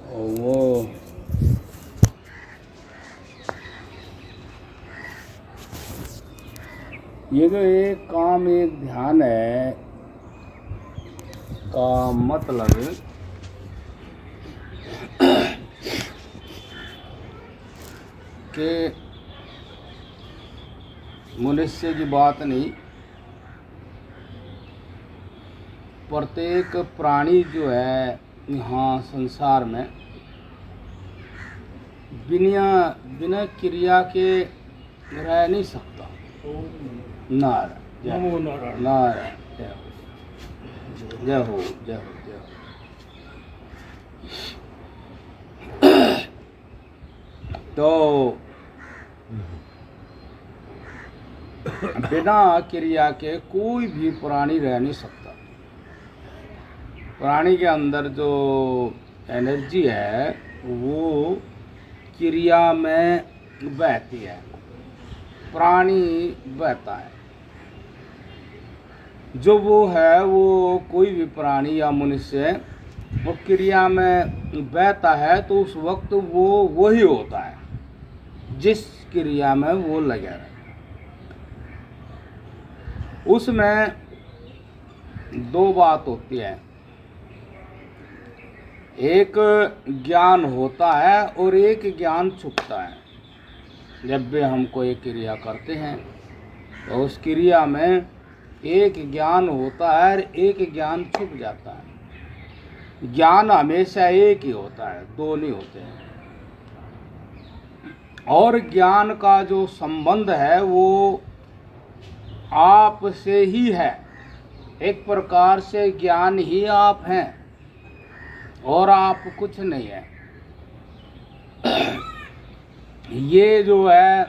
वो ये जो एक काम एक ध्यान है का मतलब कि मनुष्य की बात नहीं, प्रत्येक प्राणी जो है यहाँ संसार में बिना क्रिया के रह नहीं सकता। नारायण नारायण जय हो जय हो जय हो। तो बिना क्रिया के कोई भी प्राणी रह नहीं सकता। प्राणी के अंदर जो एनर्जी है वो क्रिया में बहती है, प्राणी बहता है। जो वो है वो कोई भी प्राणी या मनुष्य वो क्रिया में बहता है तो उस वक्त वो वही होता है जिस क्रिया में वो लगा रहे। उसमें दो बात होती है, एक ज्ञान होता है और एक ज्ञान छुपता है। जब भी हम कोई क्रिया करते हैं तो उस क्रिया में एक ज्ञान होता है और एक ज्ञान छुप जाता है। ज्ञान हमेशा एक ही होता है, दो नहीं होते हैं। और ज्ञान का जो संबंध है वो आप से ही है। एक प्रकार से ज्ञान ही आप हैं और आप कुछ नहीं है। ये जो है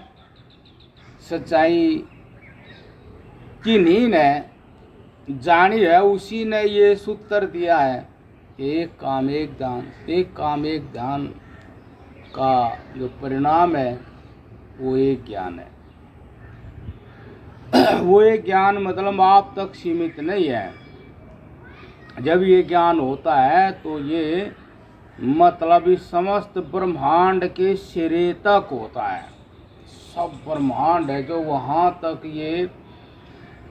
सच्चाई की नींद है, जानी है, उसी ने ये सूत्र दिया है। एक काम एक ध्यान, एक काम एक ध्यान का जो परिणाम है वो एक ज्ञान है। वो एक ज्ञान मतलब आप तक सीमित नहीं है। जब ये ज्ञान होता है तो ये मतलब इस समस्त ब्रह्मांड के सिरे तक होता है। सब ब्रह्मांड है जो वहाँ तक ये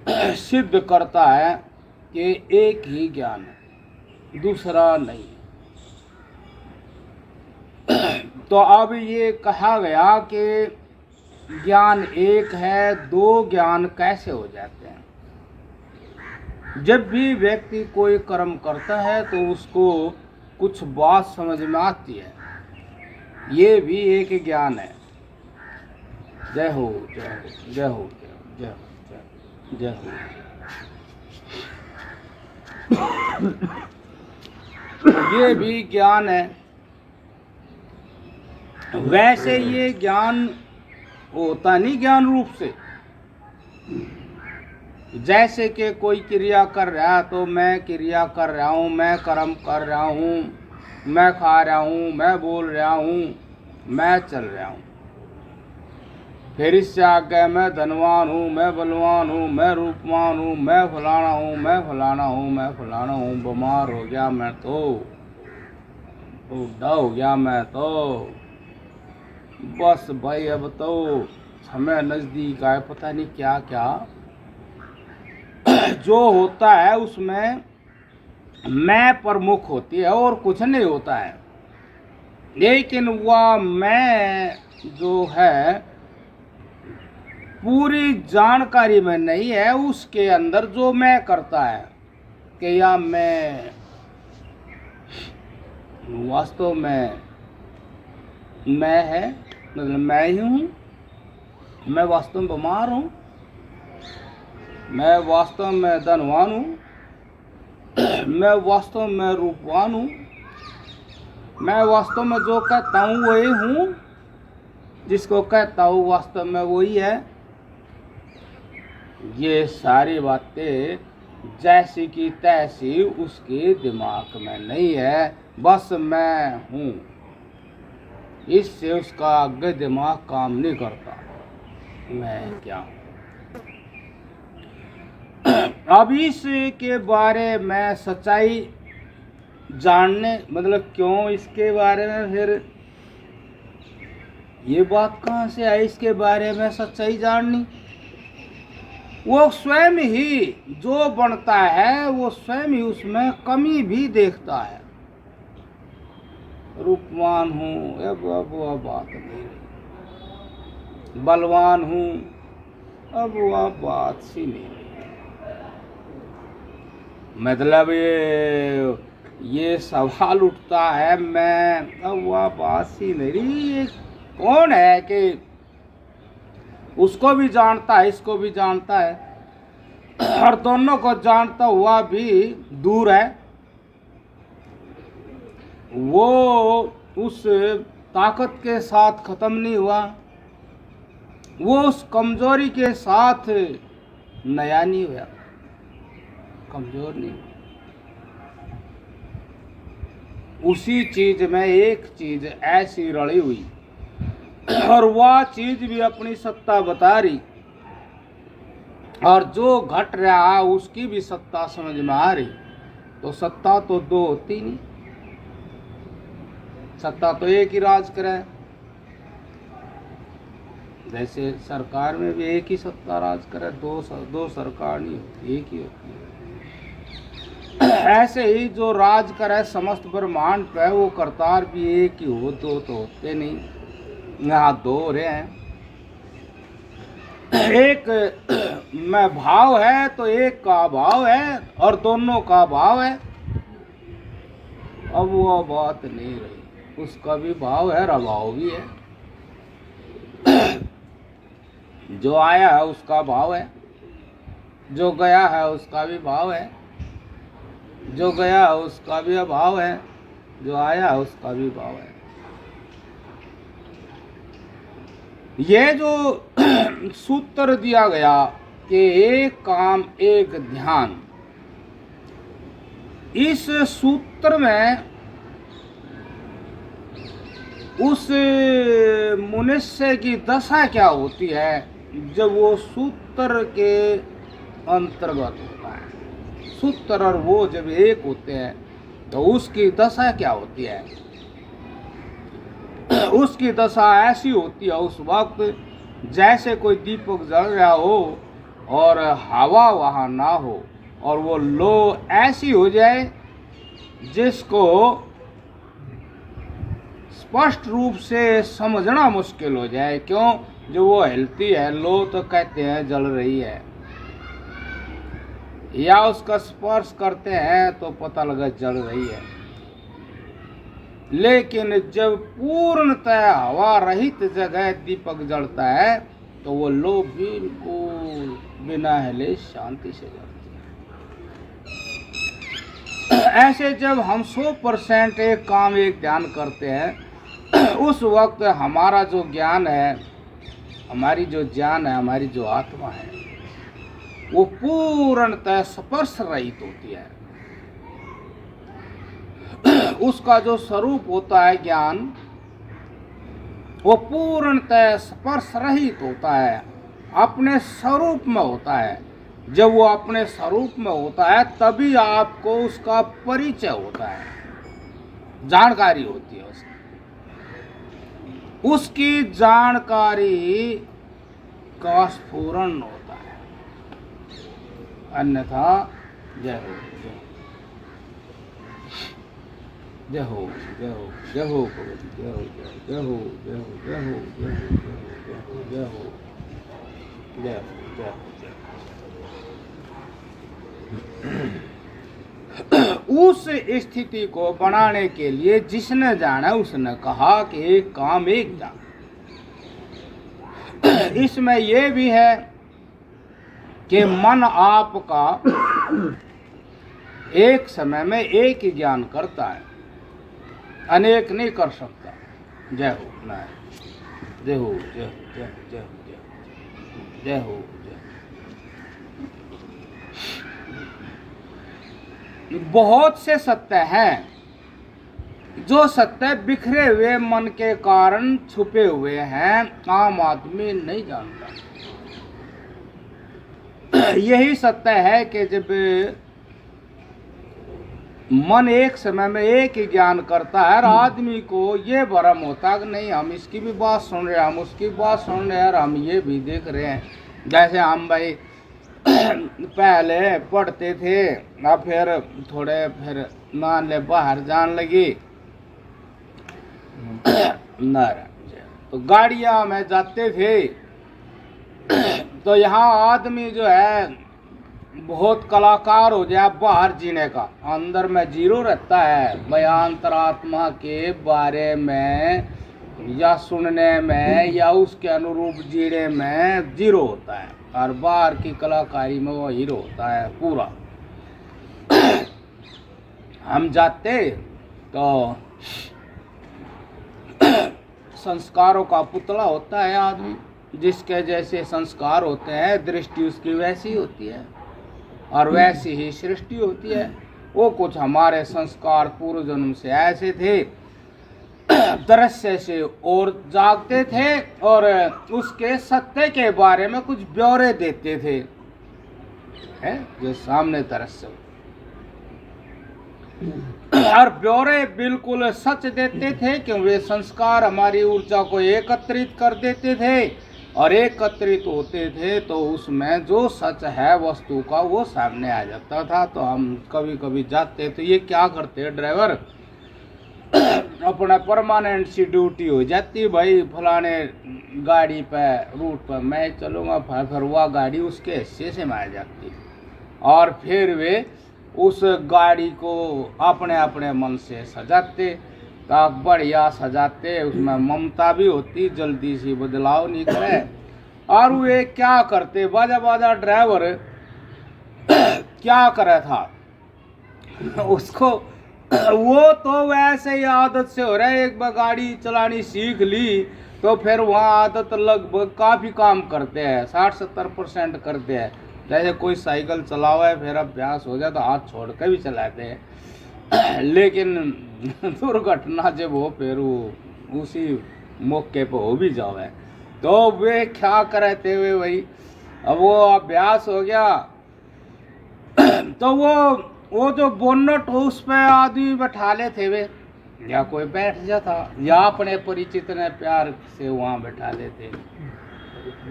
सिद्ध करता है कि एक ही ज्ञान है, दूसरा नहीं। तो अब ये कहा गया कि ज्ञान एक है, दो ज्ञान कैसे हो जाते हैं? जब भी व्यक्ति कोई कर्म करता है तो उसको कुछ बात समझ में आती है, ये भी एक ज्ञान है। जय हो जय हो जय हो जय हो जय हो। ये भी ज्ञान है। वैसे ये ज्ञान होता नहीं ज्ञान रूप से। जैसे कि कोई क्रिया कर रहा है तो मैं क्रिया कर रहा हूँ, मैं कर्म कर रहा हूँ, मैं खा रहा हूँ, मैं बोल रहा हूँ, मैं चल रहा हूँ। फिर इससे आगे मैं धनवान हूँ, मैं बलवान हूँ, मैं रूपवान हूँ, मैं फलाना हूँ, मैं फलाना हूँ, मैं फलाना हूँ। बीमार हो गया मैं तो, बूढ़ा हो गया मैं तो, बस भाई अब तो समय नज़दीक आए, पता नहीं क्या क्या जो होता है उसमें मैं प्रमुख होती है और कुछ नहीं होता है। लेकिन वह मैं जो है पूरी जानकारी में नहीं है। उसके अंदर जो मैं करता है कि या मैं वास्तव में मैं है, मतलब मैं ही हूँ, मैं वास्तव में बीमार हूँ, मैं वास्तव में धनवान हूँ, मैं वास्तव में रूपवान हूँ, मैं वास्तव में जो कहता हूँ वही हूँ, जिसको कहता हूँ वास्तव में वही है। ये सारी बातें जैसी की तैसी उसके दिमाग में नहीं है, बस मैं हूँ। इससे उसका आगे दिमाग काम नहीं करता, मैं क्या हूँ। अब इसके बारे में सच्चाई जानने मतलब क्यों इसके बारे में, फिर ये बात कहाँ से आई इसके बारे में सच्चाई जाननी? वो स्वयं ही जो बनता है वो स्वयं ही उसमें कमी भी देखता है। रूपवान हूँ अब वह बात नहीं रही, बलवान हूँ अब वह बात सी नहीं रही। मतलब ये सवाल उठता है, मैं अब वह बात सी नहीं रही। ये कौन है कि उसको भी जानता है इसको भी जानता है और दोनों को जानता हुआ भी दूर है? वो उस ताकत के साथ खत्म नहीं हुआ, वो उस कमजोरी के साथ नया नहीं हुआ, कमजोर नहीं। उसी चीज में एक चीज ऐसी रली हुई और वह चीज भी अपनी सत्ता बता रही, और जो घट रहा उसकी भी सत्ता समझ में आ रही। तो सत्ता तो दो होती नहीं, सत्ता तो एक ही राज करे। जैसे सरकार में भी एक ही सत्ता राज करे, दो सरकार नहीं होती, एक ही होती है। ऐसे ही जो राज करे समस्त ब्रह्मांड पे वो करतार भी एक ही हो, दो तो होते नहीं। यहाँ दो हो रहे हैं, एक में भाव है तो एक का भाव है और दोनों का भाव है। अब वो बात नहीं रही, उसका भी भाव है और अभाव भी है। जो आया है उसका भाव है, जो गया है उसका भी भाव है, जो गया है उसका भी अभाव है, जो आया है उसका भी भाव है। ये जो सूत्र दिया गया कि एक काम एक ध्यान, इस सूत्र में उस मनुष्य की दशा क्या होती है जब वो सूत्र के अंतर्गत होता है। सूत्र और वो जब एक होते हैं तो उसकी दशा क्या होती है? उसकी दशा ऐसी होती है उस वक्त जैसे कोई दीपक जल रहा हो और हवा वहाँ ना हो, और वो लो ऐसी हो जाए जिसको स्पष्ट रूप से समझना मुश्किल हो जाए। क्यों? जो वो हिलती है लो तो कहते हैं जल रही है, या उसका स्पर्श करते हैं तो पता लगा जल रही है। लेकिन जब पूर्णतः हवा रहित जगह दीपक जलता है तो वो लो बिल्कुल बिना हिले शांति से जलती है। ऐसे जब हम 100% एक काम एक ध्यान करते हैं उस वक्त हमारा जो ज्ञान है, हमारी जो ज्ञान है, हमारी जो आत्मा है वो पूर्णतः स्पर्श रहित होती है। उसका जो स्वरूप होता है ज्ञान वो पूर्णतः स्पर्श रहित होता है, अपने स्वरूप में होता है। जब वो अपने स्वरूप में होता है तभी आपको उसका परिचय होता है, जानकारी होती है उसकी जानकारी का स्फुरण होता है। अन्यथा जय हो जय हो जय हो जय हो भगवती, जय हो जय हो जय हो जय हो जय हो जय हो जय हो जय हो। उस स्थिति को बनाने के लिए जिसने जाना उसने कहा कि एक काम एक जान। इसमें यह भी है कि मन आपका एक समय में एक ही ज्ञान करता है, अनेक नहीं कर सकता। जय हो नारायण, जय हो जय जय जय जय जय हो जय। बहुत से सत्य हैं जो सत्य बिखरे हुए मन के कारण छुपे हुए हैं, आम आदमी नहीं जानता। यही सत्य है कि जब मन एक समय में एक ही ज्ञान करता है और आदमी को ये भ्रम होता है कि नहीं हम इसकी भी बात सुन रहे हैं, हम उसकी बात सुन रहे हैं और हम ये भी देख रहे हैं। जैसे हम भाई पहले पढ़ते थे, अब फिर मान ले बाहर जान लगी तो गाड़ियां में जाते थे तो यहाँ आदमी जो है बहुत कलाकार हो जाए बाहर जीने का, अंदर में जीरो रहता है। भाई अंतरात्मा के बारे में या सुनने में या उसके अनुरूप जीने में जीरो होता है और बाहर की कलाकारी में वो हीरो होता है पूरा। हम जाते तो संस्कारों का पुतला होता है आदमी, जिसके जैसे संस्कार होते हैं दृष्टि उसकी वैसी होती है और वैसी ही सृष्टि होती है। वो कुछ हमारे संस्कार पूर्व जन्म से ऐसे थे, दृश्य से और जागते थे और उसके सत्य के बारे में कुछ ब्यौरे देते थे, है जो सामने दृश्य और ब्यौरे बिल्कुल सच देते थे कि वे संस्कार हमारी ऊर्जा को एकत्रित कर देते थे और एकत्रित होते थे तो उसमें जो सच है वस्तु का वो सामने आ जाता था। तो हम कभी कभी जाते तो ये क्या करते ड्राइवर अपना परमानेंट सी ड्यूटी हो जाती, भाई फलाने गाड़ी पे रूट पर मैं चलूँगा, फिर वह गाड़ी उसके हिस्से से में आ जाती और फिर वे उस गाड़ी को अपने अपने मन से सजाते, तो बढ़िया सजाते, उसमें ममता भी होती, जल्दी से बदलाव नहीं करे। और वे क्या करते, बाजा बाजा ड्राइवर क्या करे था उसको वो तो वैसे ही आदत से हो रहा है, एक बार गाड़ी चलानी सीख ली तो फिर वहाँ आदत लगभग काफ़ी काम करते हैं, 60-70% करते हैं। जैसे कोई साइकिल चलाओ है फिर अभ्यास हो जाए तो हाथ छोड़ के भी चलाते हैं लेकिन दुर्घटना जब हो फिर वो उसी मौके पर हो भी जाओ है तो वे क्या करते हुए भाई अब वो अभ्यास हो गया तो वो जो बोनट हो उस पर आदमी बैठा ले थे वे, या कोई बैठ जाता या अपने परिचित ने प्यार से वहाँ बैठा लेते।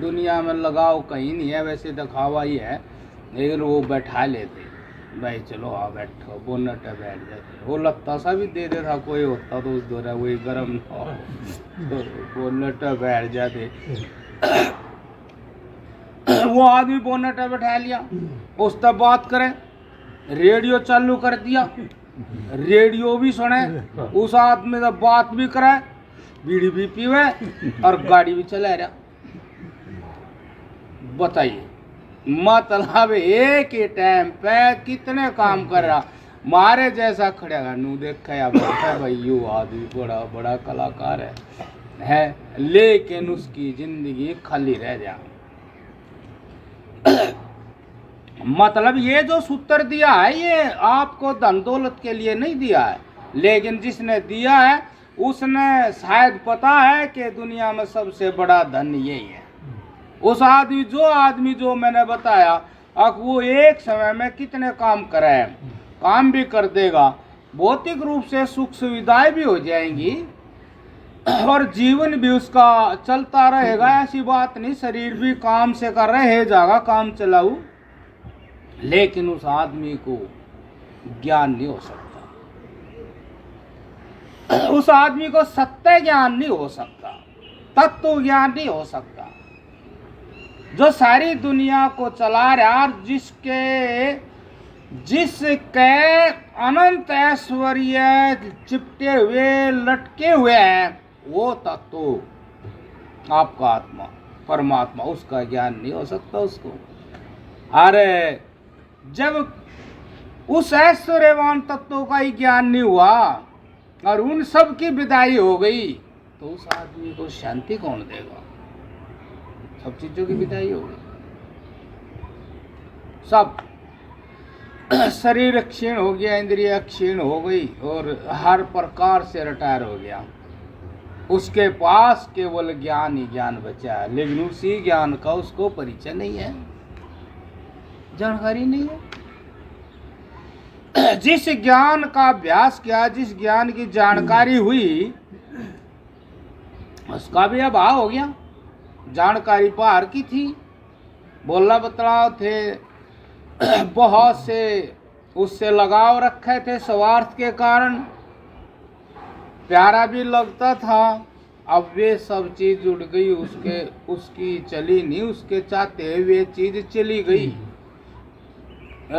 दुनिया में लगाव कहीं नहीं है, वैसे दिखावा ही है, लेकिन वो बैठा लेते भाई चलो हाँ बैठो, बोनट है बैठ जाते। वो लगता सा भी दे देता कोई होता तो उस दौरा वही गर्म था तो बोनट है बैठ जाते। वो आदमी बोनट है बैठा लिया, उस तक बात करें, रेडियो चालू कर दिया, रेडियो भी सुने, उस आदमी से बात भी करे, बीड़ी भी पीवे और गाड़ी भी चला रहा। बताइए मतलब एक ही टाइम पे कितने काम कर रहा। मारे जैसा खड़ा नू देखा या बैठा भाई यू आदमी बड़ा बड़ा कलाकार है लेकिन उसकी जिंदगी खाली रह जा। मतलब ये जो सूत्र दिया है ये आपको धन दौलत के लिए नहीं दिया है, लेकिन जिसने दिया है उसने शायद पता है कि दुनिया में सबसे बड़ा धन यही है। उस आदमी जो मैंने बताया अब वो एक समय में कितने काम करे है, काम भी कर देगा, भौतिक रूप से सुख सुविधाएं भी हो जाएंगी और जीवन भी उसका चलता रहेगा। ऐसी बात नहीं, शरीर भी काम से कर रहे जाएगा, काम चलाऊ, लेकिन उस आदमी को ज्ञान नहीं हो सकता, उस आदमी को सत्य ज्ञान नहीं हो सकता, तत्व ज्ञान नहीं हो सकता। जो सारी दुनिया को चला रहा और जिसके अनंत ऐश्वर्य चिपटे हुए लटके हुए हैं वो तत्व आपका आत्मा परमात्मा, उसका ज्ञान नहीं हो सकता उसको। अरे जब उस ऐश्वर्यवान तत्व का ही ज्ञान नहीं हुआ और उन सब की विदाई हो गई तो उस आदमी को शांति कौन देगा। सब चीजों की विदाई हो गई, सब शरीर क्षीण हो गया, इंद्रिय क्षीण हो गई और हर प्रकार से रिटायर हो गया। उसके पास केवल ज्ञान ही ज्ञान बचा है, लेकिन उसी ज्ञान का उसको परिचय नहीं है, जानकारी नहीं है। जिस ज्ञान का अभ्यास किया, जिस ज्ञान की जानकारी हुई, उसका भी अभाव हो गया। जानकारी बाहर की थी, बोलना बतलाव थे, बहुत से उससे लगाव रखे थे स्वार्थ के कारण, प्यारा भी लगता था। अब वे सब चीज उड़ गई, उसकी चली नहीं, उसके चाहते हुए चीज चली गई,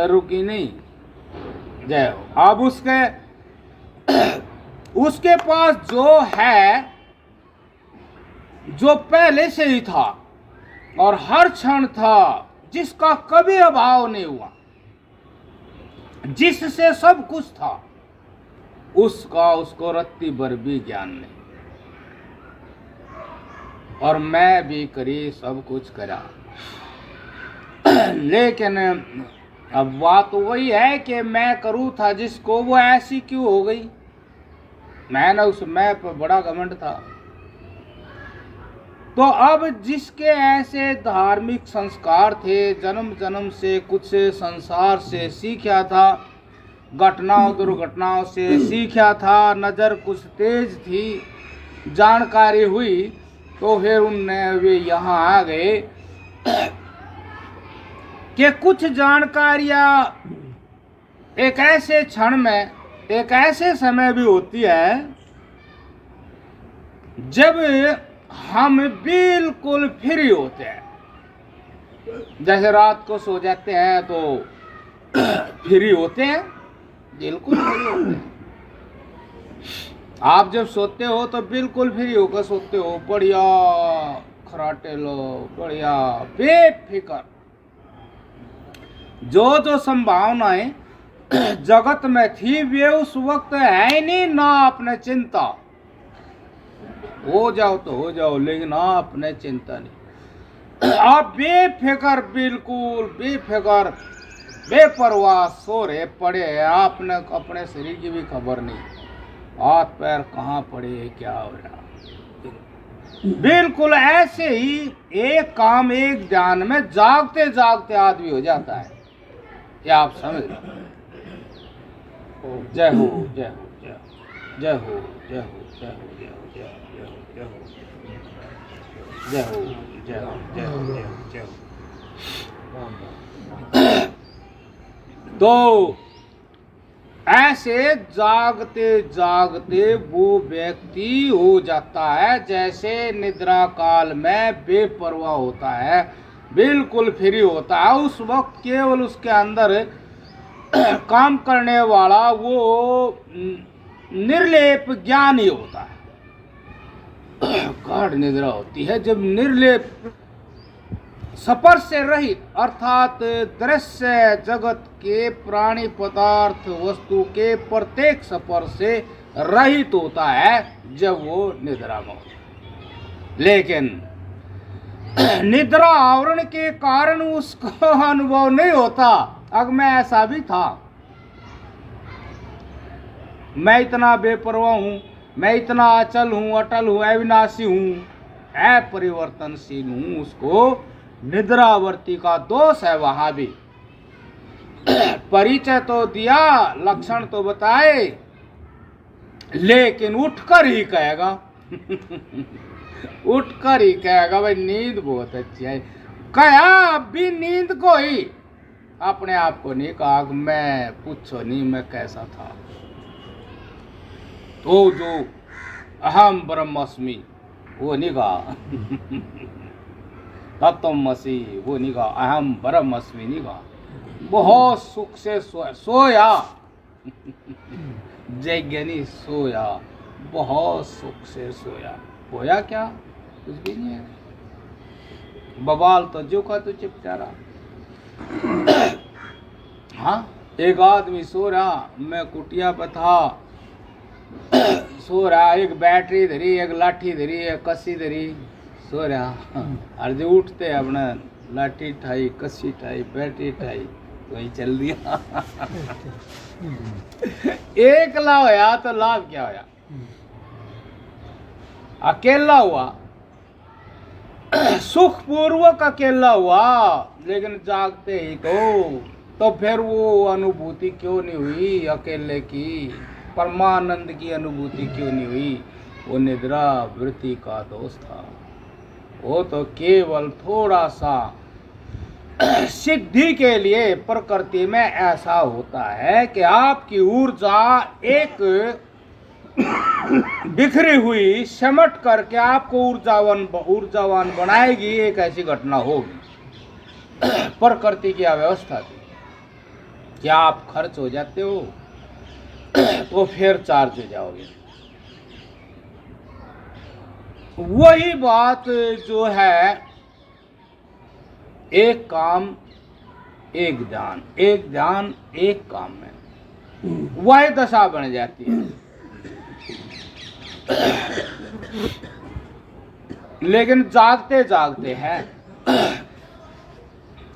रुकी नहीं। जय हो। अब उसके पास जो है, जो पहले से ही था और हर क्षण था, जिसका कभी अभाव नहीं हुआ, जिससे सब कुछ था, उसको रत्ती भर भी ज्ञान नहीं। और मैं भी करी, सब कुछ करा, लेकिन अब बात वही है कि मैं करूँ था जिसको, वो ऐसी क्यों हो गई। मैंने उस मैं पर बड़ा घमंड था। तो अब जिसके ऐसे धार्मिक संस्कार थे, जन्म जन्म से कुछ संसार से सीखा था, घटनाओं दुर्घटनाओं से सीखा था, नज़र कुछ तेज थी, जानकारी हुई, तो फिर उनने वे यहाँ आ गए कि कुछ जानकारियाँ एक ऐसे क्षण में, एक ऐसे समय भी होती है जब हम बिल्कुल फ्री होते हैं। जैसे रात को सो जाते हैं तो फ्री होते हैं, बिल्कुल फ्री होते हैं। आप जब सोते हो तो बिल्कुल फ्री होकर सोते हो, बढ़िया खराटे लो, बढ़िया बेफिक्र। जो संभावनाएं जगत में थी वे उस वक्त है ही नहीं, ना अपने चिंता, हो जाओ तो हो जाओ, लेकिन अपने चिंता नहीं। आप बेफिक्र, बिल्कुल बेफिक्र, बेपरवाह सो रहे पड़े हैं, आपने अपने शरीर की भी खबर नहीं, हाथ पैर कहाँ पड़े, क्या हो रहा। बिल्कुल ऐसे ही एक काम, एक ध्यान में जागते जागते आदमी हो जाता है। क्या आप समझ रहे? जय हो, जय हो, जय हो, जय हो, जय हो, जय हो, जय हो, जय हो, जय हो, जय हो, जय हो, जय हो, जय हो। तो ऐसे जागते जागते वो व्यक्ति हो जाता है जैसे निद्रा काल में बेपरवाह होता है, बिल्कुल फ्री होता है। उस वक्त केवल उसके अंदर काम करने वाला वो निर्लेप ज्ञान ही होता है। गाढ़ निद्रा होती है जब निर्लेप, स्पर्श से रहित, अर्थात दृश्य जगत के प्राणी पदार्थ वस्तु के प्रत्येक स्पर्श से रहित होता है, जब वो निद्रा में होता है। लेकिन निद्रा आवरण के कारण उसको अनुभव नहीं होता। अब मैं ऐसा भी था, मैं इतना बेपरवाह हूं, मैं इतना अचल हूं, अटल हूं, अविनाशी हूं, अपरिवर्तनशील हूं, उसको निद्रावर्ती का दोष है। वहां भी परिचय तो दिया, लक्षण तो बताए, लेकिन उठकर ही कहेगा उठकर ही कहेगा भाई नींद बहुत अच्छी है। कहा अब भी नींद को ही, अपने आप को नहीं कहा मैं पूछो नहीं मैं कैसा था। तो जो अहम ब्रह्मास्मि वो नहीं कहा तत्वमसि वो नहीं कहा, अहम ब्रह्मास्मि नहीं कहा। बहुत सुख से सोया जैज्ञानी सोया, बहुत सुख से सोया। होया क्या? कुछ भी नहीं है। बवाल तो जो का तो चिपचारा। हाँ, एक आदमी सो रहा, मैं कुटिया पर था, सो रहा, एक बैटरी धरी, एक लाठी धरी, एक कस्सी धरी, सो रहा। और जो उठते अपना लाठी ठाई, कस्सी ठाई, बैटरी ठाई, वही चल दिया। एक ला होया तो लाभ क्या होया? अकेला हुआ, सुखपूर्वक अकेला हुआ, लेकिन जागते ही तो तो फिर वो अनुभूति क्यों नहीं हुई अकेले की, परमानंद की अनुभूति क्यों नहीं हुई? वो निद्रा वृत्ति का दोष था। वो तो केवल थोड़ा सा सिद्धि के लिए प्रकृति में ऐसा होता है कि आपकी ऊर्जा एक बिखरी हुई सिमट करके आपको ऊर्जावान बनाएगी। एक ऐसी घटना होगी, प्रकृति की अव्यवस्था थी। क्या आप खर्च हो जाते हो तो फिर चार्ज हो जाओगे। वही बात जो है, एक काम एक ध्यान, एक ध्यान एक काम में वही दशा बन जाती है। लेकिन जागते जागते हैं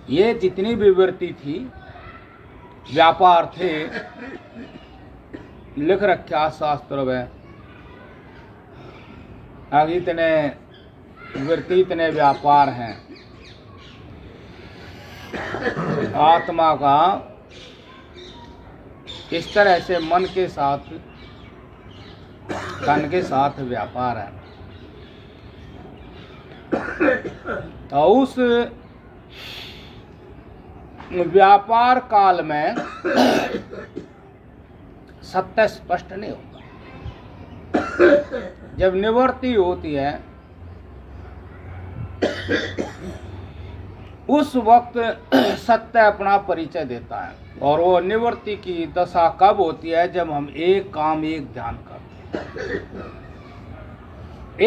ये जितनी भी वृत्ति थी, व्यापार थे, लिख रखा शास्त्र में, अब इतने वृत्ति इतने व्यापार हैं आत्मा का, इस तरह से मन के साथ तन के साथ व्यापार है। तो उस व्यापार काल में सत्य स्पष्ट नहीं होता। जब निवृत्ति होती है उस वक्त सत्य अपना परिचय देता है। और वो निवृत्ति की दशा कब होती है? जब हम एक काम एक ध्यान करते हैं।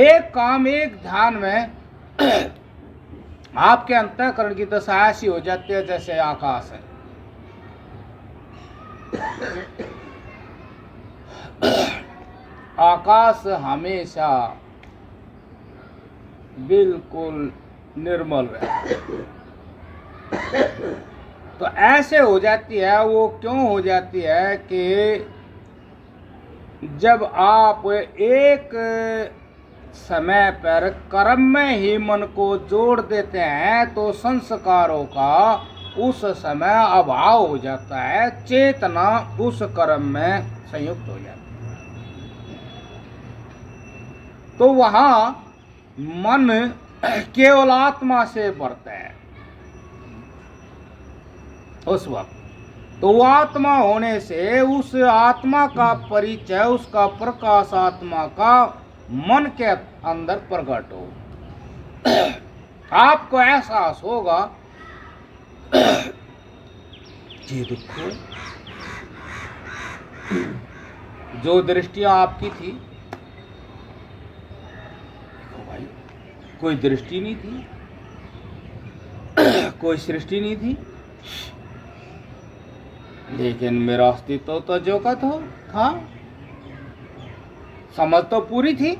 एक काम एक ध्यान में आपके अंतःकरण की दशा ऐसी हो जाती है जैसे आकाश है। आकाश हमेशा बिल्कुल निर्मल रहता है। तो ऐसे हो जाती है। वो क्यों हो जाती है कि जब आप एक समय पर कर्म में ही मन को जोड़ देते हैं तो संस्कारों का उस समय अभाव हो जाता है, चेतना उस कर्म में संयुक्त हो जाती है। तो वहां मन केवल आत्मा से बढ़ता है उस वक्त। तो वो आत्मा होने से उस आत्मा का परिचय, उसका प्रकाश आत्मा का मन के अंदर प्रकट हो। आपको एहसास होगा ये देखो जो दृष्टियां आपकी थी, भाई कोई दृष्टि नहीं थी, कोई सृष्टि नहीं थी, लेकिन मेरा अस्तित्व तो जो का तो था, समझ तो पूरी थी।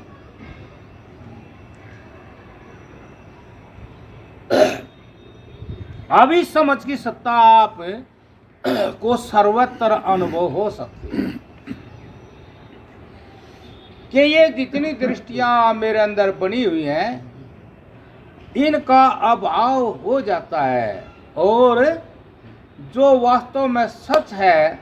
अब इस समझ की सत्ता आप को सर्वत्र अनुभव हो सकती है कि ये जितनी दृष्टियां मेरे अंदर बनी हुई हैं इनका अभाव हो जाता है। और जो वास्तव में सच है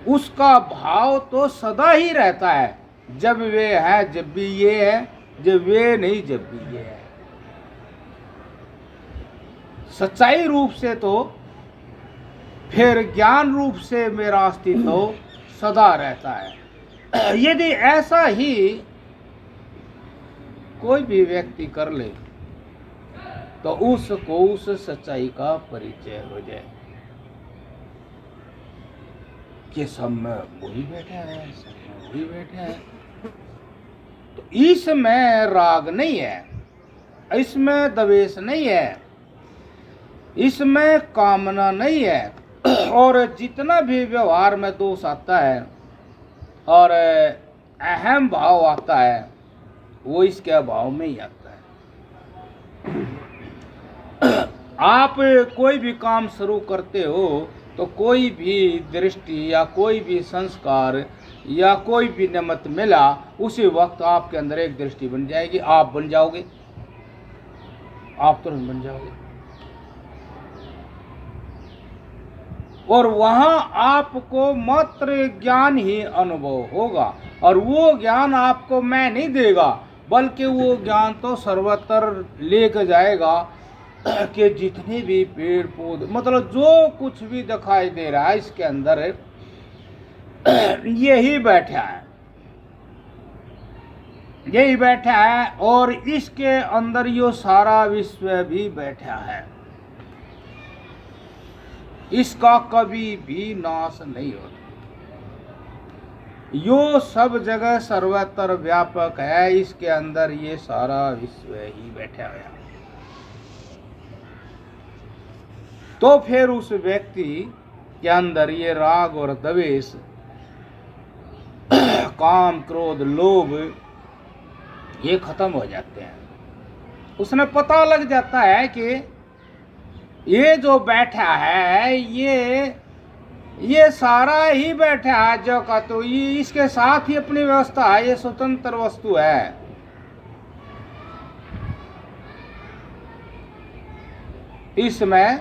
उसका भाव तो सदा ही रहता है। जब वे है जब भी ये है, जब वे नहीं जब भी ये है। सच्चाई रूप से तो फिर ज्ञान रूप से मेरा अस्तित्व सदा रहता है। यदि ऐसा ही कोई भी व्यक्ति कर ले तो उसको उस सच्चाई का परिचय हो जाए कि सब में वही बैठे हैं, सब में वही बैठे हैं। तो इसमें राग नहीं है, इसमें द्वेष नहीं है, इसमें कामना नहीं है। और जितना भी व्यवहार में दोष आता है और अहम भाव आता है वो इसके अभाव में ही आता है। आप कोई भी काम शुरू करते हो तो कोई भी दृष्टि या कोई भी संस्कार या कोई भी निमित्त मिला, उसी वक्त आपके अंदर एक दृष्टि बन जाएगी, आप बन जाओगे, आप तुरंत बन जाओगे। और वहां आपको मात्र ज्ञान ही अनुभव होगा, और वो ज्ञान आपको मैं नहीं देगा, बल्कि वो ज्ञान तो सर्वत्र लेकर जाएगा कि जितने भी पेड़ पौधे, मतलब जो कुछ भी दिखाई दे रहा है इसके अंदर यही बैठा है, यही बैठा है, और इसके अंदर यो सारा विश्व भी बैठा है। इसका कभी भी नाश नहीं होता। यो सब जगह सर्वत्र व्यापक है, इसके अंदर ये सारा विश्व ही बैठा हुआ है। तो फिर उस व्यक्ति के अंदर ये राग और द्वेष, काम, क्रोध, लोभ ये खत्म हो जाते हैं। उसने पता लग जाता है कि ये जो बैठा है ये सारा ही बैठा है जो का, तो ये इसके साथ ही अपनी व्यवस्था है, ये स्वतंत्र वस्तु है। इसमें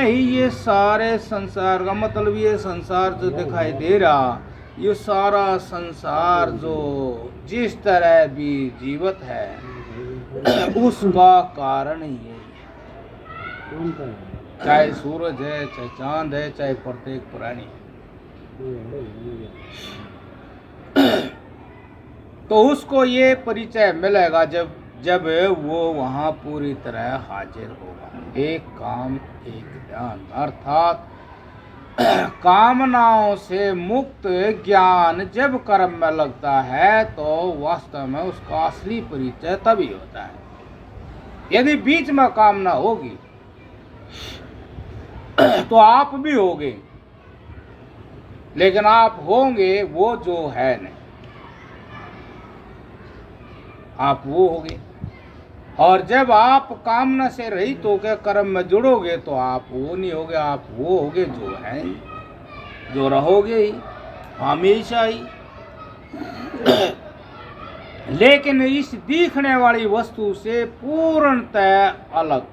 ही ये सारे संसार का, मतलब ये संसार जो दिखाई दे रहा, ये सारा संसार जो जिस तरह भी जीवित है उसका कारण ही है। चाहे सूरज है, चाहे चांद है, चाहे प्रत्येक प्राणी। तो उसको ये परिचय मिलेगा जब वो वहां पूरी तरह हाजिर होगा। एक काम एक ध्यान, अर्थात कामनाओं से मुक्त ज्ञान जब कर्म में लगता है तो वास्तव में उसका असली परिचय तभी होता है। यदि बीच में कामना होगी तो आप भी होंगे, लेकिन आप होंगे वो जो है नहीं, आप वो होगे। और जब आप कामना से रहित होकर कर्म में जुड़ोगे तो आप वो नहीं होगे, आप वो होगे जो है, जो रहोगे ही हमेशा ही। लेकिन इस दिखने वाली वस्तु से पूर्णतः अलग,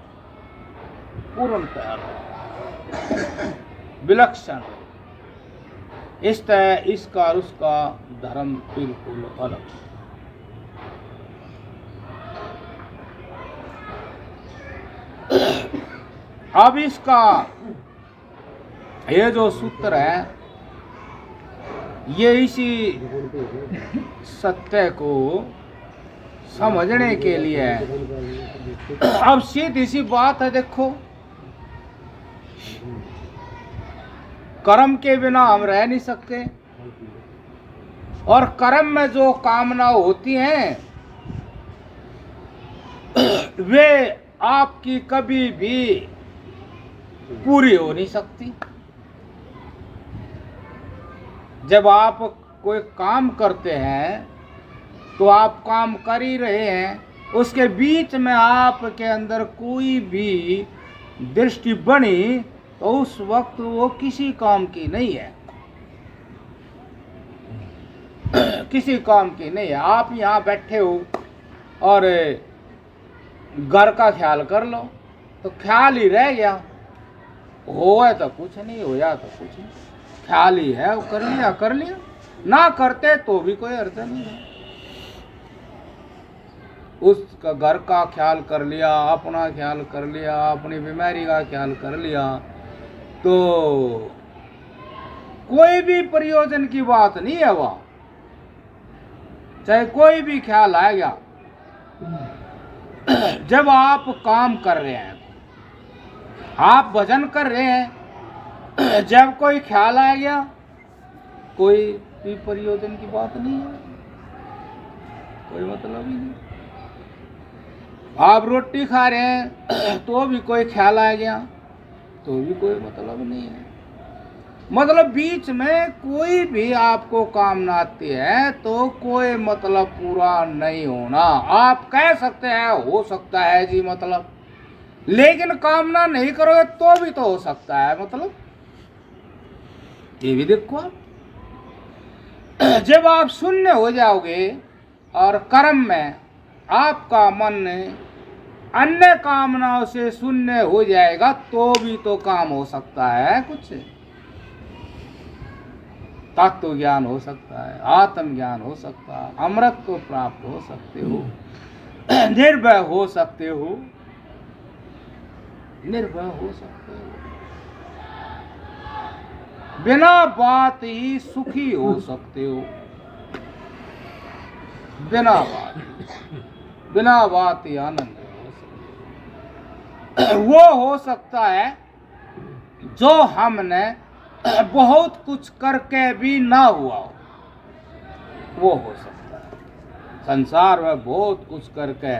विलक्षण, इस तरह इसका और उसका धर्म बिल्कुल अलग। अब इसका ये जो सूत्र है ये इसी सत्य को समझने के लिए है। अब सीधी सी बात है, देखो कर्म के बिना हम रह नहीं सकते, और कर्म में जो कामना होती हैं वे आपकी कभी भी पूरी हो नहीं सकती। जब आप कोई काम करते हैं तो आप काम कर ही रहे हैं, उसके बीच में आपके अंदर कोई भी दृष्टि बनी तो उस वक्त वो किसी काम की नहीं है, किसी काम की नहीं है। आप यहाँ बैठे हो और घर का ख्याल कर लो तो ख्याल ही रह गया, होया तो कुछ नहीं, होया तो कुछ नहीं, ख्याल ही है, वो कर लिया, ना करते तो भी कोई अर्थ नहीं है। उसका घर का ख्याल कर लिया, अपना ख्याल कर लिया, अपनी बीमारी का ख्याल कर लिया, तो कोई भी प्रयोजन की बात नहीं है वह, चाहे कोई भी ख्याल आ गया। जब आप काम कर रहे हैं, आप भजन कर रहे हैं, जब कोई ख्याल आ गया कोई भी प्रयोजन की बात नहीं है, कोई मतलब ही नहीं। आप रोटी खा रहे हैं तो भी कोई ख्याल आ गया तो भी कोई मतलब नहीं है। मतलब बीच में कोई भी आपको कामना आती है तो कोई मतलब पूरा नहीं होना। आप कह सकते हैं हो सकता है जी मतलब, लेकिन कामना नहीं करोगे तो भी तो हो सकता है मतलब, ये भी देखो आप। जब आप शून्य हो जाओगे और कर्म में आपका मन अन्य कामनाओं से शून्य हो जाएगा तो भी तो काम हो सकता है, कुछ तत्व ज्ञान हो सकता है, आत्म ज्ञान हो सकता है, अमृत को प्राप्त हो सकते हो, निर्भय हो सकते हो, निर्भय हो सकते हो, बिना बात ही सुखी हो सकते हो, बिना बात ही आनंद हो सकते हो। वो हो सकता है जो हमने बहुत कुछ करके भी ना हुआ हो, वो हो सकता है। संसार में बहुत कुछ करके,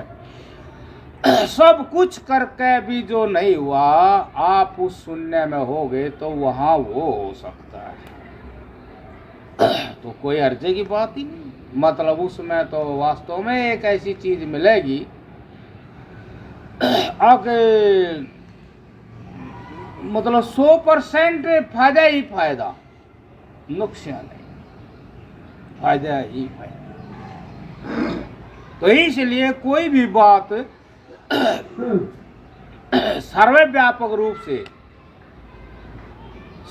सब कुछ करके भी जो नहीं हुआ, आप उस शून्य में हो गए तो वहां वो हो सकता है। तो कोई अर्जे की बात ही नहीं। मतलब उसमें तो वास्तव में एक ऐसी चीज मिलेगी, अगर मतलब 100% फायदा ही फायदा, नुकसान नहीं, फायदा ही फायदा। तो इसलिए कोई भी बात सर्वव्यापक रूप से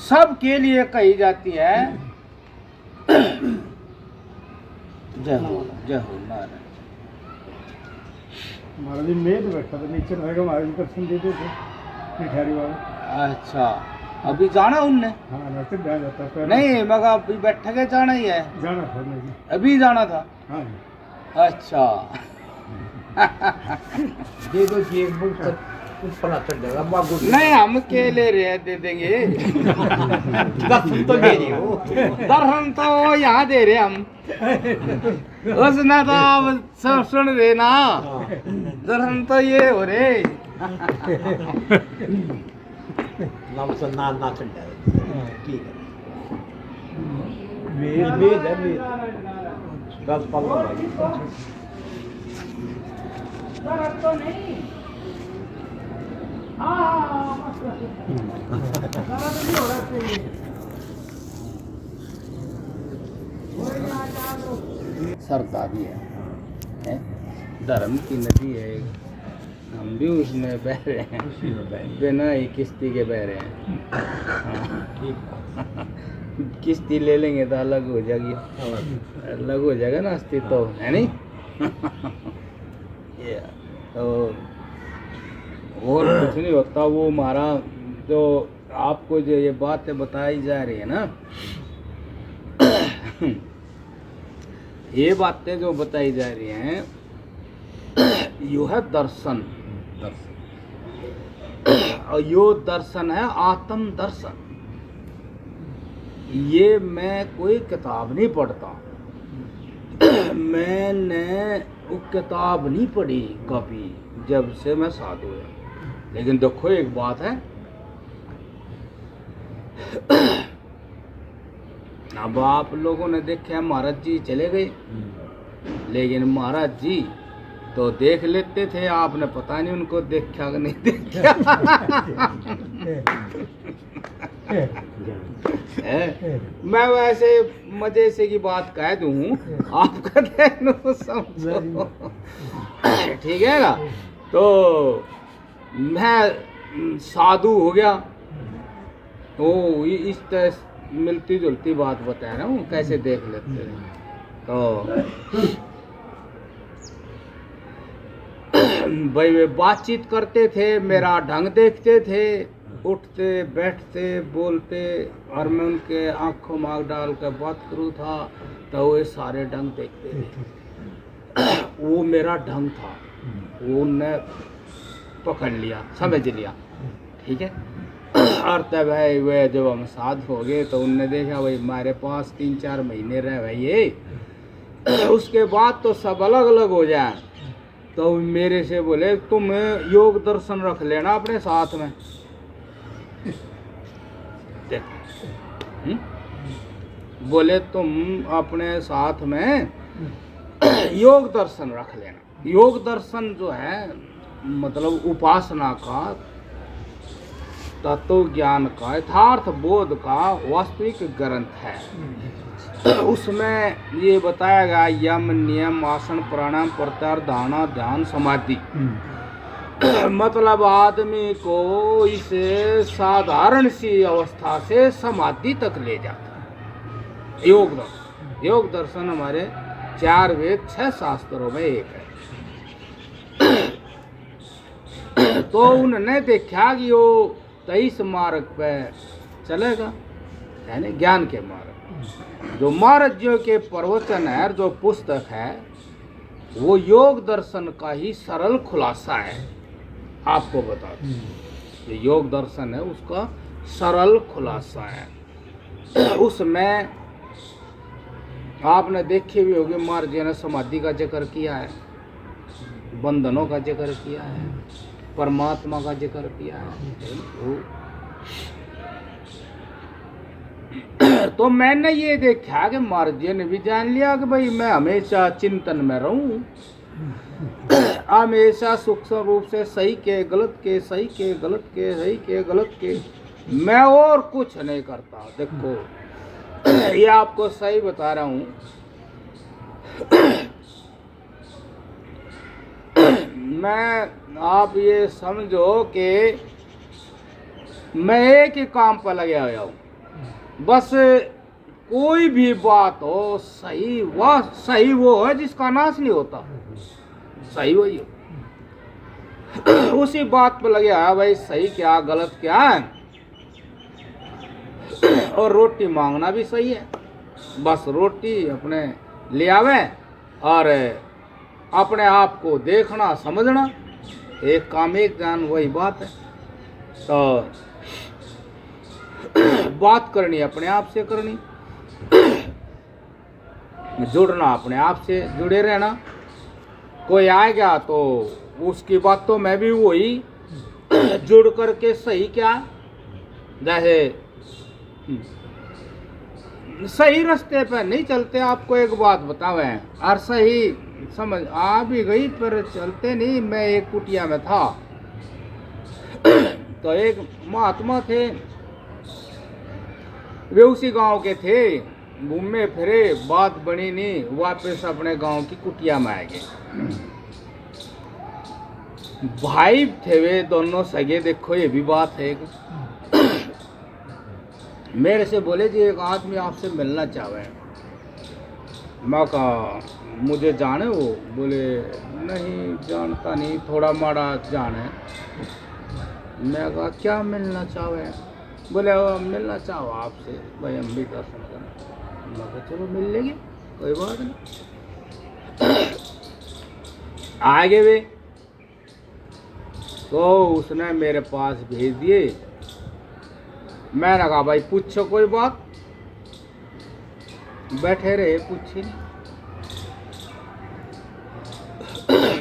सबके लिए कही जाती है। जय हो नारायण। महाराज जी मेज बैठा था नीचे, रहेगा महाराज जी दर्शन देते थे मिठारी वाले। अच्छा, अभी जाना उनने? हाँ रास्ते जाया जाता है पहले। नहीं, मगर अभी बैठ के जाना ही है। जाना था नहीं। अभी जाना था। हाँ अच्छा। दे दो जी, एक बुक तक ऊपर चढ़ जाएगा बाबू। नहीं, हम के ले रहे हैं, दे देंगे। दर्शन तो दे रही हो, दर्शन तो यहाँ दे रहे हम। उसने तो अब सब सुन रहे ना, दर्शन तो ये हो रहे। नाम से ना चढ़ जाएगा। ठीक है, मेज है, मेज 10 पल्ला भाई। तो नहीं। श्रद्धा भी है? धर्म की नदी है, हम भी उसमें बह रहे हैं, बिना ही किश्ती के बह रहे हैं। किश्ती ले लेंगे तो अलग हो जाएगी, अलग हो जाएगा ना अस्तित्व, है नहीं? तो और कुछ नहीं होता। वो हमारा जो आपको जो ये बातें बताई जा रही है ना, ये बातें जो बताई जा रही हैं, यो है दर्शन। और यो दर्शन है आत्म दर्शन। ये मैं कोई किताब नहीं पढ़ता, मैंने वो किताब नहीं पढ़ी कभी जब से मैं साधु है। लेकिन देखो एक बात है, अब आप लोगों ने देखा महाराज जी चले गए, लेकिन महाराज जी तो देख लेते थे, आपने पता नहीं उनको देखा कि नहीं देखा। मैं वैसे मजे से की बात कह दूं, आपका देखो समझो, ठीक है ना? तो मैं साधु हो गया, तो इस तरह मिलती जुलती बात बता रहा हूँ कैसे देख लेते हैं। तो भाई वे बातचीत करते थे, मेरा ढंग देखते थे, उठते बैठते बोलते, और मैं उनके आंखों में आँख डाल कर बात करूँ था तो वे सारे ढंग देखते थे। वो मेरा ढंग था, वो उनने पकड़ लिया, समझ लिया, ठीक है। और तब भाई वे जब हम साथ हो गए तो उनने देखा भाई हमारे पास 3-4 महीने रहे भाई ये, उसके बाद तो सब अलग अलग हो जाए। तो मेरे से बोले तुम योग दर्शन रख लेना अपने साथ में। बोले तुम अपने साथ में योग दर्शन रख लेना। योग दर्शन जो है मतलब उपासना का, तत्व ज्ञान का, यथार्थ बोध का वास्तविक ग्रंथ है। उसमें ये बताया गया यम नियम आसन प्राणायाम प्रत्याहार धारणा ध्यान समाधि, मतलब आदमी को इसे साधारण सी अवस्था से समाधि तक ले जाता है। योग दर्शन, योग दर्शन हमारे 4 वेद 6 शास्त्रों में एक है। तो उन्होंने देखा कि वो 23 मार्ग पे चलेगा, यानी ज्ञान के मार्ग। जो महाराजियों के प्रवचन है, जो पुस्तक है, वो योग दर्शन का ही सरल खुलासा है। आपको बता दूं, योग दर्शन है उसका सरल खुलासा है। उसमें आपने देखे भी होंगे, महाराज ने समाधि का जिक्र किया है, बंधनों का जिक्र किया है, परमात्मा का जिक्र किया है। तो मैंने ये देखा कि महाराज ने भी जान लिया कि भाई मैं हमेशा चिंतन में रहूं, हमेशा सूक्ष्म रूप से सही के गलत के, सही के गलत के, सही के गलत के, मैं और कुछ नहीं करता। देखो ये आपको सही बता रहा हूं। मैं, आप ये समझो कि मैं एक ही काम पर लगे हुआ हूँ, बस कोई भी बात हो सही, वह सही वो है जिसका नाश नहीं होता, सही वही हो। उसी बात पर लगे आया भाई, सही क्या गलत क्या है। और रोटी मांगना भी सही है, बस रोटी अपने ले आवे और अपने आप को देखना समझना, एक काम एक जान, वही बात है। तो बात करनी अपने आप से करनी, जुड़ना अपने आप से जुड़े रहना। कोई आएगा तो उसकी बातों में भी वही जुड़ करके सही क्या, जैसे सही रास्ते पर नहीं चलते। आपको एक बात बतावे, और सही समझ आ भी गई पर चलते नहीं। मैं एक कुटिया में था, तो एक महात्मा थे, वे उसी गांव के थे, घूमे फिरे, बात बनी नहीं, वापस अपने गांव की कुटिया में आ गए। भाई थे वे दोनों सगे, देखो ये भी बात है। मेरे से बोले जी एक आदमी आपसे मिलना चाहे। मैं कहा मुझे जाने हो? बोले नहीं जानता नहीं, थोड़ा माड़ा जाने। मैं कहा क्या मिलना चाहे? बोले मिलना चाहो आपसे, भाई हम भी दर्शन करें। मैं कहा चलो मिल लेंगे, कोई बात नहीं। आगे वे तो उसने मेरे पास भेज दिए। मैंने कहा भाई पूछो कोई बात। बैठे रहे, पूछे नहीं।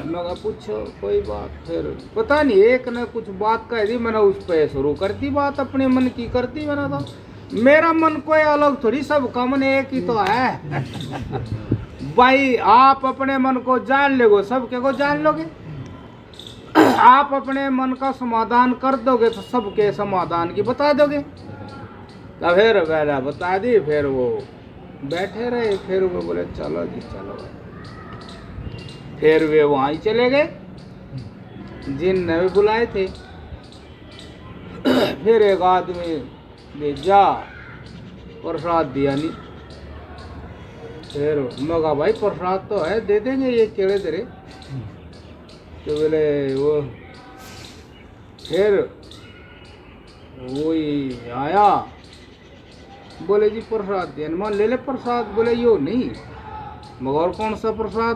मैं कहा पूछो कोई बात। फिर पता नहीं एक ने कुछ बात कह दी, मैंने उस पर शुरू कर दी बात, अपने मन की कर दी। मैंने तो मेरा मन कोई अलग थोड़ी, सबका मन एक ही तो है। भाई आप अपने मन को जान लोगे, सबके को जान लोगे। आप अपने मन का समाधान कर दोगे तो सबके समाधान की बता दोगे। तो फिर मैंने बता दी। फिर वो बैठे रहे, फिर वो बोले चलो जी चलो। फिर वे वहाँ ही चले गए जिनने भी बुलाए थे। फिर एक आदमी भेजा, प्रसाद दिया नहीं। फिर मैं कहा भाई प्रसाद तो है, दे देंगे, ये केड़े तेरे। तो बोले वो, फिर वही आया, बोले जी प्रसाद दिया। मान ले ले प्रसाद। बोले यो नहीं, मगर कौन सा प्रसाद?